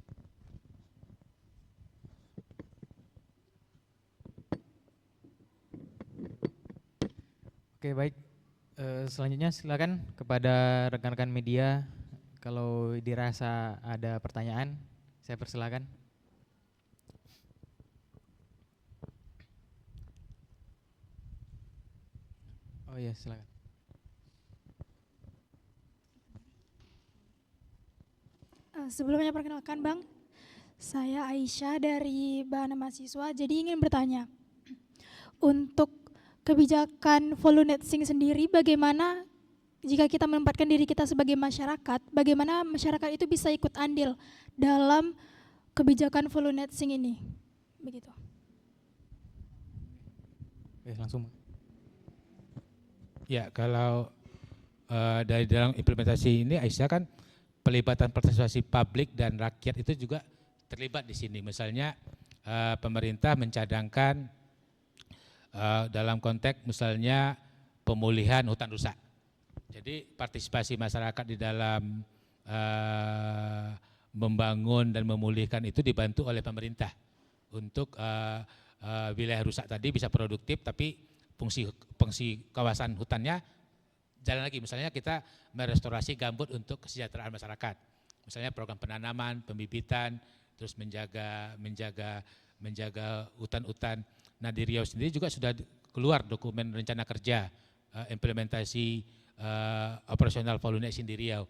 Oke, baik. Selanjutnya silakan kepada rekan-rekan media, kalau dirasa ada pertanyaan, saya persilakan. Oh iya, silakan. Sebelumnya perkenalkan Bang, saya Aisyah dari Bahana Mahasiswa. Jadi ingin bertanya, untuk kebijakan Volunet-Sync sendiri bagaimana jika kita menempatkan diri kita sebagai masyarakat, bagaimana masyarakat itu bisa ikut andil dalam kebijakan Volunet-Sync ini? Begitu. Oke, langsung. Ya, kalau dari dalam implementasi ini Aisyah kan pelibatan partisipasi publik dan rakyat itu juga terlibat di sini. Misalnya pemerintah mencadangkan dalam konteks misalnya pemulihan hutan rusak. Jadi partisipasi masyarakat di dalam membangun dan memulihkan itu dibantu oleh pemerintah untuk wilayah rusak tadi bisa produktif, tapi fungsi kawasan hutannya jalan lagi. Misalnya kita merestorasi gambut untuk kesejahteraan masyarakat. Misalnya program penanaman, pembibitan, terus menjaga hutan-hutan. Nah di Riau sendiri juga sudah keluar dokumen rencana kerja implementasi operasional Volunet-Sync di Riau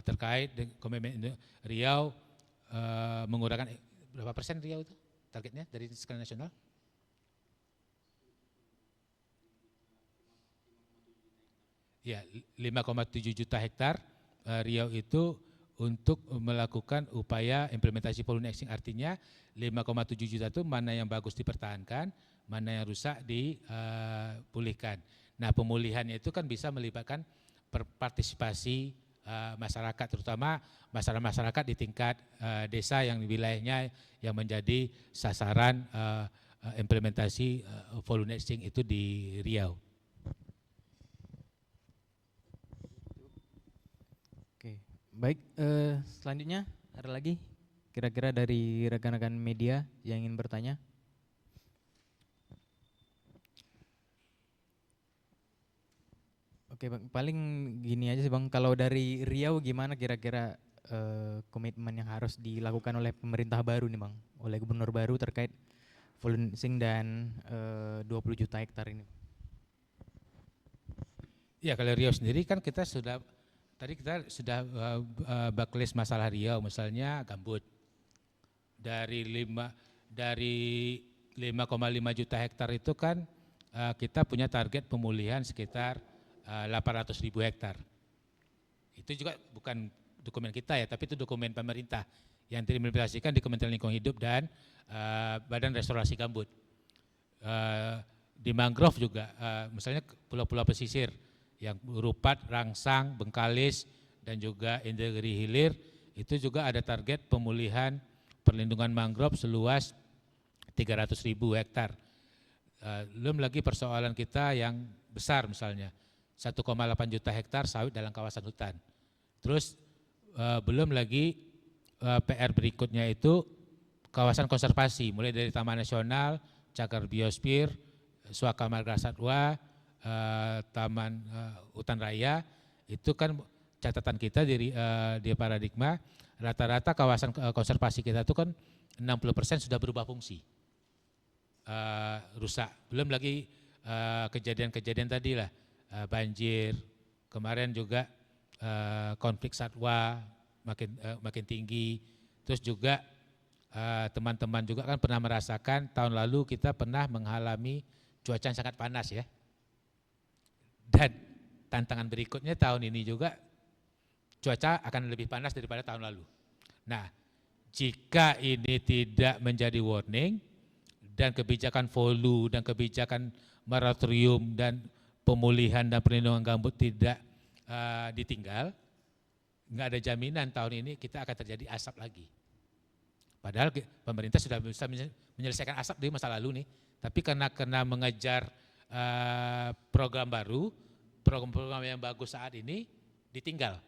terkait dengan komitmen Riau mengurangkan berapa persen Riau itu targetnya dari skala nasional? Ya, 5,7 juta hektar Riau itu untuk melakukan upaya implementasi Volunet-Sync, artinya 5,7 juta itu mana yang bagus dipertahankan, mana yang rusak dipulihkan. Nah pemulihannya itu kan bisa melibatkan partisipasi masyarakat, terutama masyarakat di tingkat desa yang wilayahnya yang menjadi sasaran implementasi Volunet-Sync itu di Riau. Oke, baik. Selanjutnya ada lagi kira-kira dari rekan-rekan media yang ingin bertanya? Oke Bang, paling gini aja sih Bang, kalau dari Riau gimana kira-kira komitmen yang harus dilakukan oleh pemerintah baru nih Bang, oleh gubernur baru terkait Volunet-Sync dan 20 juta hektar ini? Ya kalau Riau sendiri kan kita sudah backlist masalah Riau, misalnya gambut dari 5,5 juta hektar itu kan kita punya target pemulihan sekitar 800.000 hektar. Itu juga bukan dokumen kita ya, tapi itu dokumen pemerintah yang diimplementasikan di Kementerian Lingkungan Hidup dan Badan Restorasi Gambut. Di mangrove juga, misalnya pulau-pulau pesisir yang Rupat, Rangsang, Bengkalis, dan juga Indragiri Hilir, itu juga ada target pemulihan perlindungan mangrove seluas 300.000 hektar. Belum lagi persoalan kita yang besar misalnya, 1,8 juta hektar sawit dalam kawasan hutan. Terus belum lagi PR berikutnya itu kawasan konservasi, mulai dari Taman Nasional, Cagar Biosfir, Suaka Marga Satwa, Taman Hutan Raya, itu kan catatan kita di paradigma, rata-rata kawasan konservasi kita itu kan 60% sudah berubah fungsi, rusak. Belum lagi kejadian-kejadian tadi lah, banjir, kemarin juga konflik satwa makin tinggi, terus juga teman-teman juga kan pernah merasakan tahun lalu kita pernah mengalami cuaca yang sangat panas ya. Dan tantangan berikutnya tahun ini juga cuaca akan lebih panas daripada tahun lalu. Nah, jika ini tidak menjadi warning dan kebijakan Volu dan kebijakan moratorium dan pemulihan dan perlindungan gambut tidak ditinggal, nggak ada jaminan tahun ini kita akan terjadi asap lagi. Padahal pemerintah sudah bisa menyelesaikan asap di masa lalu nih, tapi karena mengejar program baru, program-program yang bagus saat ini ditinggal.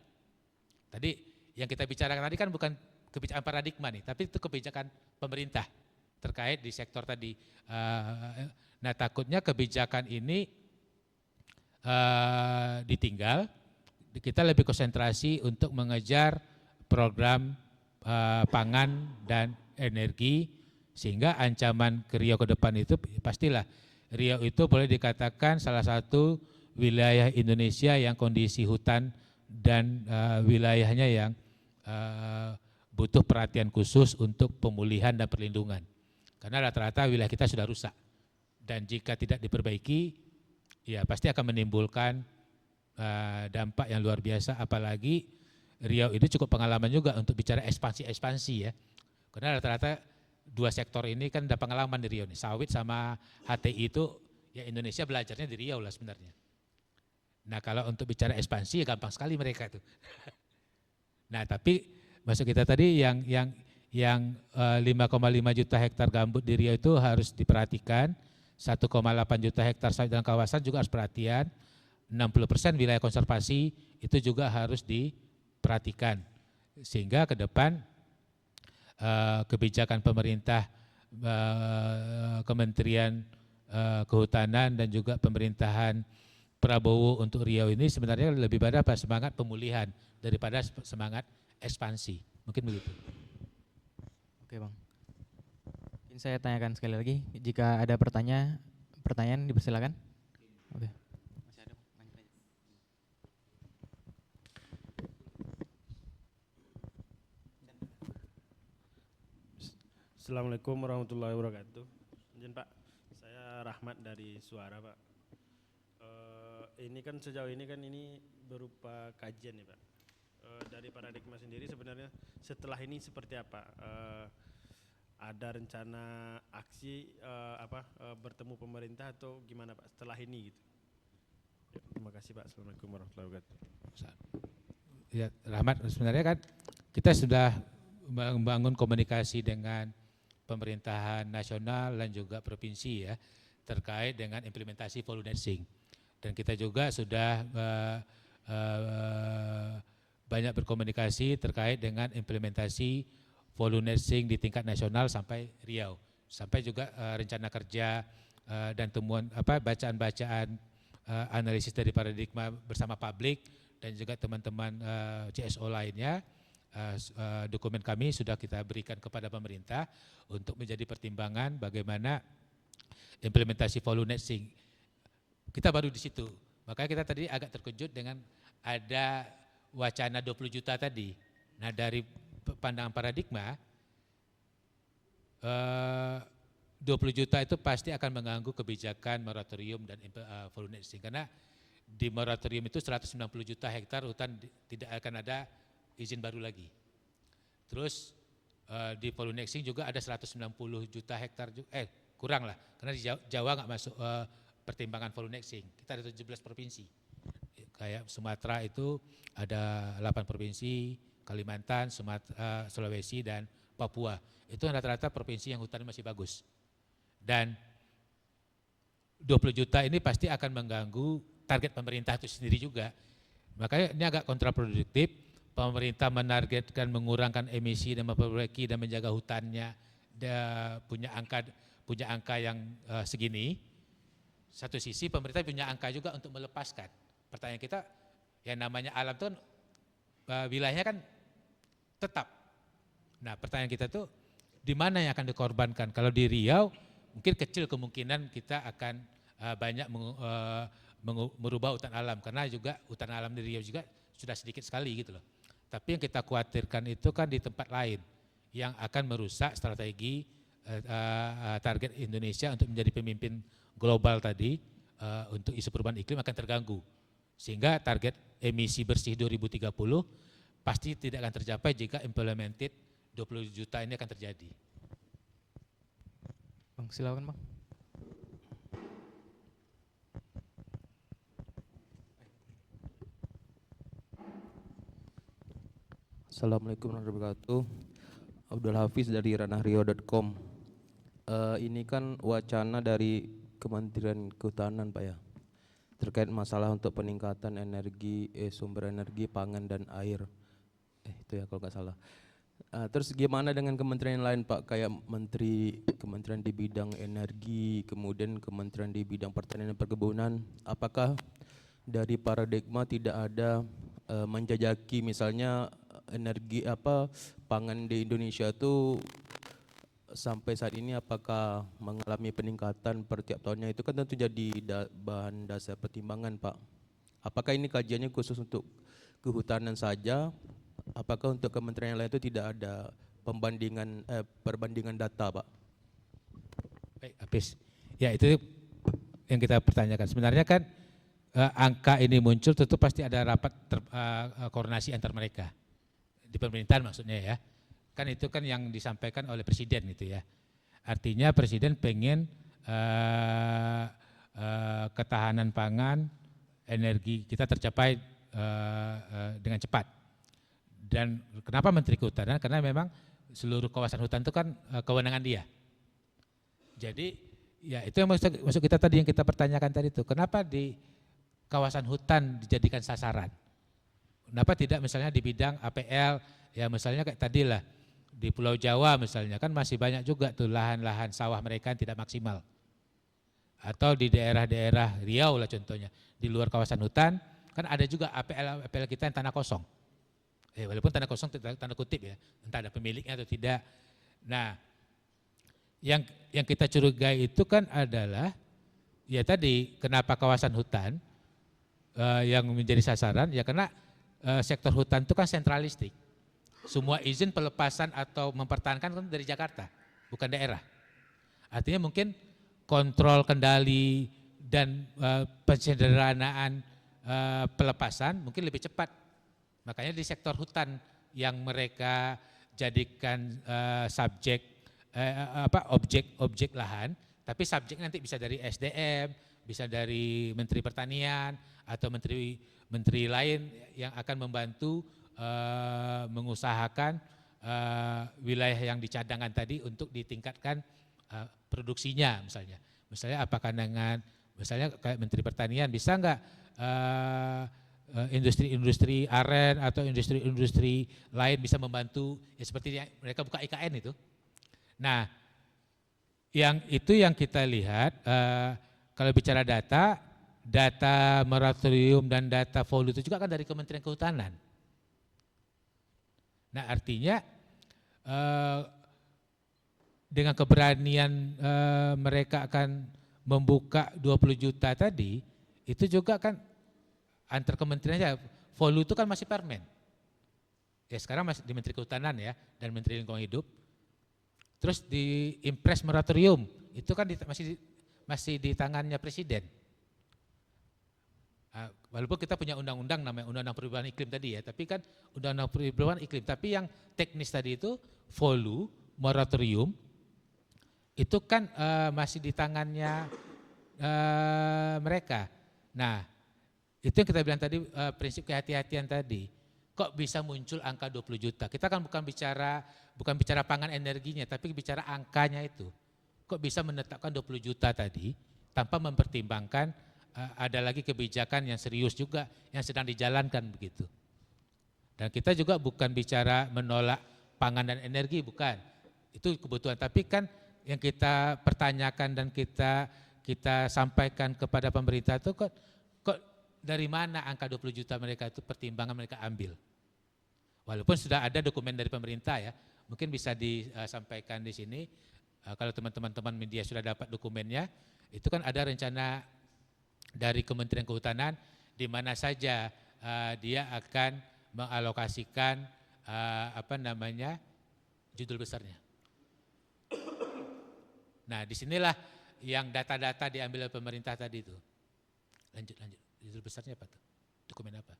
Tadi yang kita bicarakan tadi kan bukan kebijakan paradigma nih, tapi itu kebijakan pemerintah terkait di sektor tadi. Nah takutnya kebijakan ini ditinggal, kita lebih konsentrasi untuk mengejar program pangan dan energi, sehingga ancaman ke Riau ke depan itu pastilah Riau itu boleh dikatakan salah satu wilayah Indonesia yang kondisi hutan dan wilayahnya yang butuh perhatian khusus untuk pemulihan dan perlindungan. Karena rata-rata wilayah kita sudah rusak. Dan jika tidak diperbaiki, ya pasti akan menimbulkan dampak yang luar biasa, apalagi Riau ini cukup pengalaman juga untuk bicara ekspansi ya. Karena rata-rata dua sektor ini kan ada pengalaman di Riau nih, sawit sama HTI itu ya Indonesia belajarnya di Riau lah sebenarnya. Nah kalau untuk bicara ekspansi ya gampang sekali mereka itu. Nah tapi maksud kita tadi yang 5,5 juta hektar gambut di Riau itu harus diperhatikan, 1,8 juta hektar sawit dan kawasan juga harus perhatian, 60% wilayah konservasi itu juga harus diperhatikan. Sehingga ke depan kebijakan pemerintah, Kementerian Kehutanan dan juga pemerintahan Prabowo untuk Riau ini sebenarnya lebih pada semangat pemulihan daripada semangat ekspansi. Mungkin begitu. Oke Bang. Mungkin saya tanyakan sekali lagi, jika ada pertanyaan dipersilakan. Oke. Masih ada, lanjut aja. Assalamualaikum warahmatullahi wabarakatuh. Izin Pak, saya Rahmat dari Suara Pak. Ini kan sejauh ini kan ini berupa kajian ya Pak. Dari paradigma sendiri sebenarnya setelah ini seperti apa? Ada rencana aksi bertemu pemerintah atau gimana Pak setelah ini gitu? Ya, terima kasih Pak. Assalamualaikum warahmatullahi wabarakatuh. Ya, Rahmat, sebenarnya kan kita sudah membangun komunikasi dengan pemerintahan nasional dan juga provinsi ya terkait dengan implementasi voluntary. Dan kita juga sudah banyak berkomunikasi terkait dengan implementasi voluntary di tingkat nasional sampai Riau, sampai juga rencana kerja dan temuan bacaan-bacaan analisis dari paradigma bersama publik dan juga teman-teman CSO lainnya. Dokumen kami sudah kita berikan kepada pemerintah untuk menjadi pertimbangan bagaimana implementasi voluntary. Kita baru di situ, makanya kita tadi agak terkejut dengan ada wacana 20 juta tadi. Nah dari pandangan paradigma, 20 juta itu pasti akan mengganggu kebijakan moratorium dan voluntary. Karena di moratorium itu 190 juta hektar hutan tidak akan ada izin baru lagi. Terus di voluntary juga ada 190 juta hektar, kurang lah, karena di Jawa nggak masuk pertimbangan voluntary. Kita ada 17 provinsi. Kayak Sumatera itu ada 8 provinsi, Kalimantan, Sulawesi dan Papua. Itu rata-rata provinsi yang hutannya masih bagus. Dan 20 juta ini pasti akan mengganggu target pemerintah itu sendiri juga. Makanya ini agak kontraproduktif, pemerintah menargetkan mengurangkan emisi dan memperbaiki dan menjaga hutannya, punya angka yang segini. Satu sisi pemerintah punya angka juga untuk melepaskan. Pertanyaan kita, yang namanya alam itu wilayahnya kan tetap. Nah pertanyaan kita tuh di mana yang akan dikorbankan? Kalau di Riau mungkin kecil kemungkinan kita akan banyak merubah hutan alam, karena juga hutan alam di Riau juga sudah sedikit sekali gitu loh. Tapi yang kita khawatirkan itu kan di tempat lain yang akan merusak strategi target Indonesia untuk menjadi pemimpin global tadi untuk isu perubahan iklim akan terganggu. Sehingga target emisi bersih 2030 pasti tidak akan tercapai jika implemented 20 juta ini akan terjadi. Bang, silakan Bang. Assalamualaikum warahmatullahi wabarakatuh. Abdul Hafiz dari ranahrio.com. Ini kan wacana dari Kementerian Kehutanan Pak ya, terkait masalah untuk peningkatan sumber energi, pangan dan air. Itu ya kalau nggak salah. Terus gimana dengan kementerian lain Pak, kayak kementerian di bidang energi, kemudian kementerian di bidang pertanian dan perkebunan, apakah dari paradigma tidak ada menjajaki misalnya pangan di Indonesia itu sampai saat ini apakah mengalami peningkatan per tiap tahunnya, itu kan tentu jadi bahan dasar pertimbangan Pak. Apakah ini kajiannya khusus untuk kehutanan saja? Apakah untuk kementerian yang lain itu tidak ada perbandingan data Pak? Baik, Hafiz. Ya itu yang kita pertanyakan. Sebenarnya kan angka ini muncul tentu pasti ada rapat koordinasi antar mereka. Di pemerintahan maksudnya ya. Kan itu kan yang disampaikan oleh Presiden gitu ya. Artinya Presiden pengen ketahanan pangan, energi kita tercapai dengan cepat. Dan kenapa Menteri Kehutanan? Karena memang seluruh kawasan hutan itu kan kewenangan dia. Jadi ya itu yang masuk kita tadi yang kita pertanyakan tadi itu. Kenapa di kawasan hutan dijadikan sasaran? Kenapa tidak misalnya di bidang APL, ya misalnya kayak tadi lah di Pulau Jawa misalnya kan masih banyak juga tuh lahan-lahan sawah mereka yang tidak maksimal. Atau di daerah-daerah Riau lah contohnya, di luar kawasan hutan kan ada juga APL kita yang tanah kosong. Walaupun tanah kosong tanda kutip ya, entah ada pemiliknya atau tidak. Nah, yang kita curigai itu kan adalah ya tadi kenapa kawasan hutan yang menjadi sasaran ya karena sektor hutan itu kan sentralistik. Semua izin pelepasan atau mempertahankan kan dari Jakarta, bukan daerah. Artinya mungkin kontrol kendali dan penyederhanaan pelepasan mungkin lebih cepat. Makanya di sektor hutan yang mereka jadikan objek lahan, tapi subjek nanti bisa dari SDM, bisa dari Menteri Pertanian atau menteri lain yang akan membantu mengusahakan wilayah yang dicadangkan tadi untuk ditingkatkan produksinya misalnya. Misalnya apakah dengan misalnya kayak Menteri Pertanian bisa enggak industri-industri aren atau industri-industri lain bisa membantu ya seperti mereka buka IKN itu. Nah, yang kita lihat kalau bicara data moratorium dan data VOLU itu juga kan dari Kementerian Kehutanan. Nah, artinya dengan keberanian mereka akan membuka 20 juta tadi, itu juga kan antar kementerian saja. VOLU itu kan masih permen. Ya sekarang masih di Menteri Kehutanan ya dan Menteri Lingkungan Hidup. Terus di Impres moratorium itu kan masih di tangannya Presiden. Walaupun kita punya undang-undang namanya Undang-Undang Perubahan Iklim tadi ya, tapi kan Undang-Undang Perubahan Iklim, tapi yang teknis tadi itu VOLU, moratorium, itu kan masih di tangannya mereka. Nah, itu yang kita bilang tadi prinsip kehati-hatian tadi. Kok bisa muncul angka 20 juta? Kita kan bukan bicara pangan energinya, tapi bicara angkanya itu. Kok bisa menetapkan 20 juta tadi tanpa mempertimbangkan ada lagi kebijakan yang serius juga yang sedang dijalankan begitu. Dan kita juga bukan bicara menolak pangan dan energi, bukan. Itu kebutuhan, tapi kan yang kita pertanyakan dan kita sampaikan kepada pemerintah itu kok dari mana angka 20 juta mereka itu pertimbangan mereka ambil. Walaupun sudah ada dokumen dari pemerintah ya, mungkin bisa disampaikan di sini. Kalau teman-teman media sudah dapat dokumennya, itu kan ada rencana dari Kementerian Kehutanan di mana saja dia akan mengalokasikan judul besarnya. Nah, disinilah yang data-data diambil oleh pemerintah tadi itu. Lanjut. Judul besarnya apa tuh? Dokumen apa?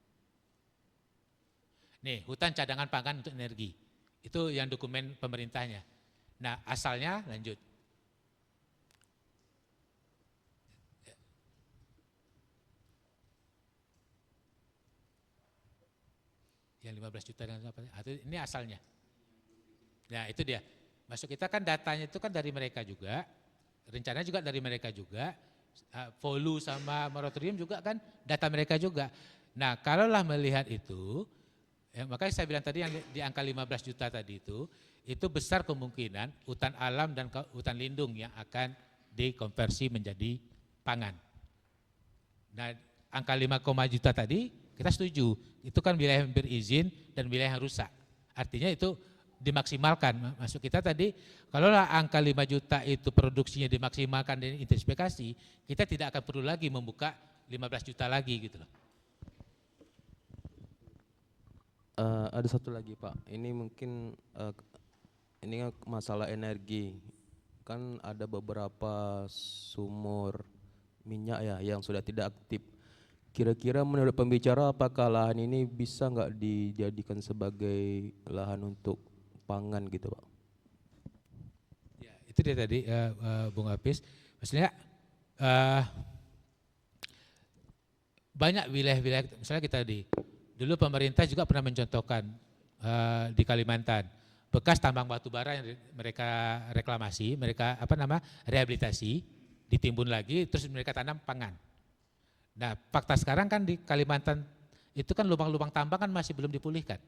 Nih, hutan cadangan pangan untuk energi. Itu yang dokumen pemerintahnya. Nah, asalnya lanjut. Yang 15 juta dan apa? Ini asalnya. Nah, itu dia. Masuk kita kan datanya itu kan dari mereka juga. Rencananya juga dari mereka juga. VOLU sama moratorium juga kan data mereka juga. Nah, kalaulah melihat itu, ya, makanya saya bilang tadi yang di angka 15 juta tadi itu besar kemungkinan hutan alam dan hutan lindung yang akan dikonversi menjadi pangan. Nah, angka 5, juta tadi kita setuju, itu kan wilayah yang berizin dan wilayah yang rusak. Artinya itu dimaksimalkan. Masuk kita tadi, kalaulah angka 5 juta itu produksinya dimaksimalkan dan intensifikasi, kita tidak akan perlu lagi membuka 15 juta lagi gitu loh. Ada satu lagi Pak, ini mungkin ini kan masalah energi, kan ada beberapa sumur minyak ya yang sudah tidak aktif. Kira-kira menurut pembicara apakah lahan ini bisa nggak dijadikan sebagai lahan untuk pangan gitu Pak? Ya, itu dia tadi Bung Apis, maksudnya banyak wilayah-wilayah, misalnya kita dulu pemerintah juga pernah mencontohkan di Kalimantan, bekas tambang batu bara yang mereka reklamasi, mereka rehabilitasi, ditimbun lagi, terus mereka tanam pangan. Nah, fakta sekarang kan di Kalimantan itu kan lubang-lubang tambang kan masih belum dipulihkan.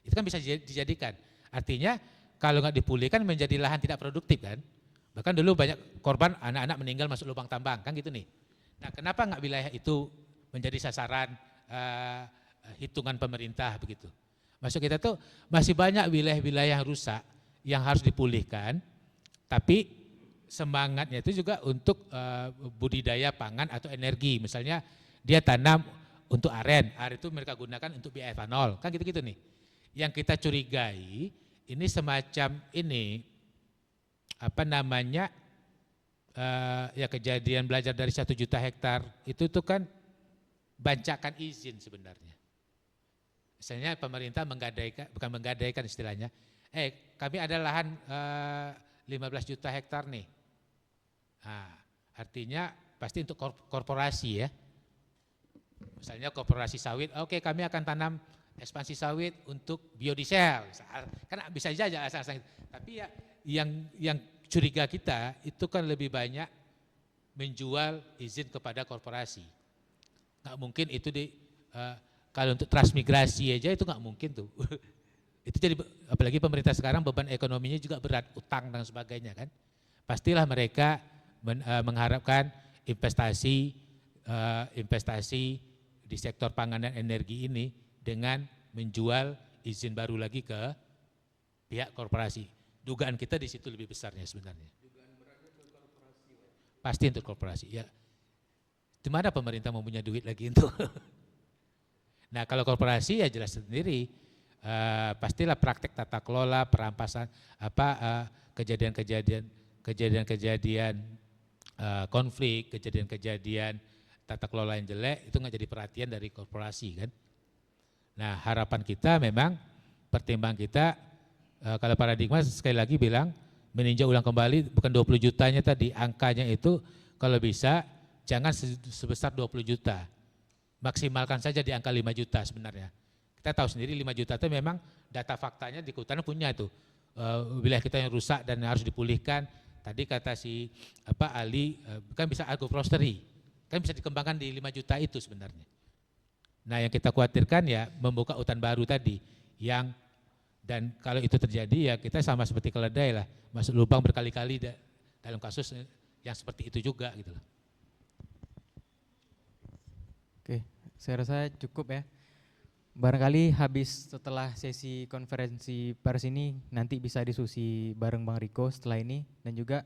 Itu kan bisa dijadikan. Artinya kalau nggak dipulihkan menjadi lahan tidak produktif kan. Bahkan dulu banyak korban anak-anak meninggal masuk lubang tambang kan gitu nih. Nah, kenapa nggak wilayah itu menjadi sasaran hitungan pemerintah begitu? Maksud kita tuh masih banyak wilayah-wilayah yang rusak yang harus dipulihkan, tapi semangatnya itu juga untuk budidaya pangan atau energi. Misalnya dia tanam untuk aren itu mereka gunakan untuk bioetanol, kan gitu-gitu nih. Yang kita curigai ini semacam ini ya kejadian belajar dari 1 juta hektar itu tuh kan bancakan izin sebenarnya. Misalnya pemerintah bukan menggadaikan istilahnya, kami ada lahan 15 juta hektar nih. Nah, artinya pasti untuk korporasi ya. Misalnya korporasi sawit, oke kami akan tanam ekspansi sawit untuk biodiesel. Kan bisa saja asal-asal. Tapi ya yang curiga kita itu kan lebih banyak menjual izin kepada korporasi. Nggak mungkin itu kalau untuk transmigrasi aja itu nggak mungkin tuh. Itu jadi apalagi pemerintah sekarang beban ekonominya juga berat, utang dan sebagainya kan. Pastilah mereka mengharapkan investasi di sektor pangan dan energi ini dengan menjual izin baru lagi ke pihak korporasi. Dugaan kita di situ lebih besarnya sebenarnya. Pasti untuk korporasi ya. Di mana pemerintah mau punya duit lagi untuk? Nah kalau korporasi ya jelas sendiri, pastilah praktek tata kelola, perampasan, kejadian-kejadian konflik, kejadian-kejadian tata kelola yang jelek itu nggak jadi perhatian dari korporasi kan. Nah harapan kita memang pertimbangan kita kalau paradigma sekali lagi bilang meninjau ulang kembali bukan 20 jutanya tadi, angkanya itu kalau bisa jangan sebesar 20 juta, maksimalkan saja di angka 5 juta sebenarnya. Kita tahu sendiri 5 juta itu memang data faktanya di kehutanan punya itu, wilayah kita yang rusak dan harus dipulihkan. Tadi kata si Ali kan bisa agroforestry, kan bisa dikembangkan di 5 juta itu sebenarnya. Nah yang kita khawatirkan ya membuka hutan baru tadi, dan kalau itu terjadi ya kita sama seperti keledai lah, masuk lubang berkali-kali dalam kasus yang seperti itu juga gitu loh. Oke, saya rasa cukup ya. Barangkali habis setelah sesi konferensi pers ini nanti bisa diskusi bareng Bang Riko setelah ini, dan juga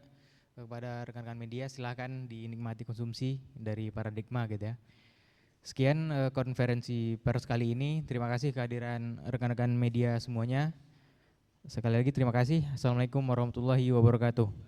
kepada rekan-rekan media silahkan dinikmati konsumsi dari Paradigma gitu ya. Sekian konferensi pers kali ini, terima kasih kehadiran rekan-rekan media semuanya. Sekali lagi terima kasih. Assalamualaikum warahmatullahi wabarakatuh.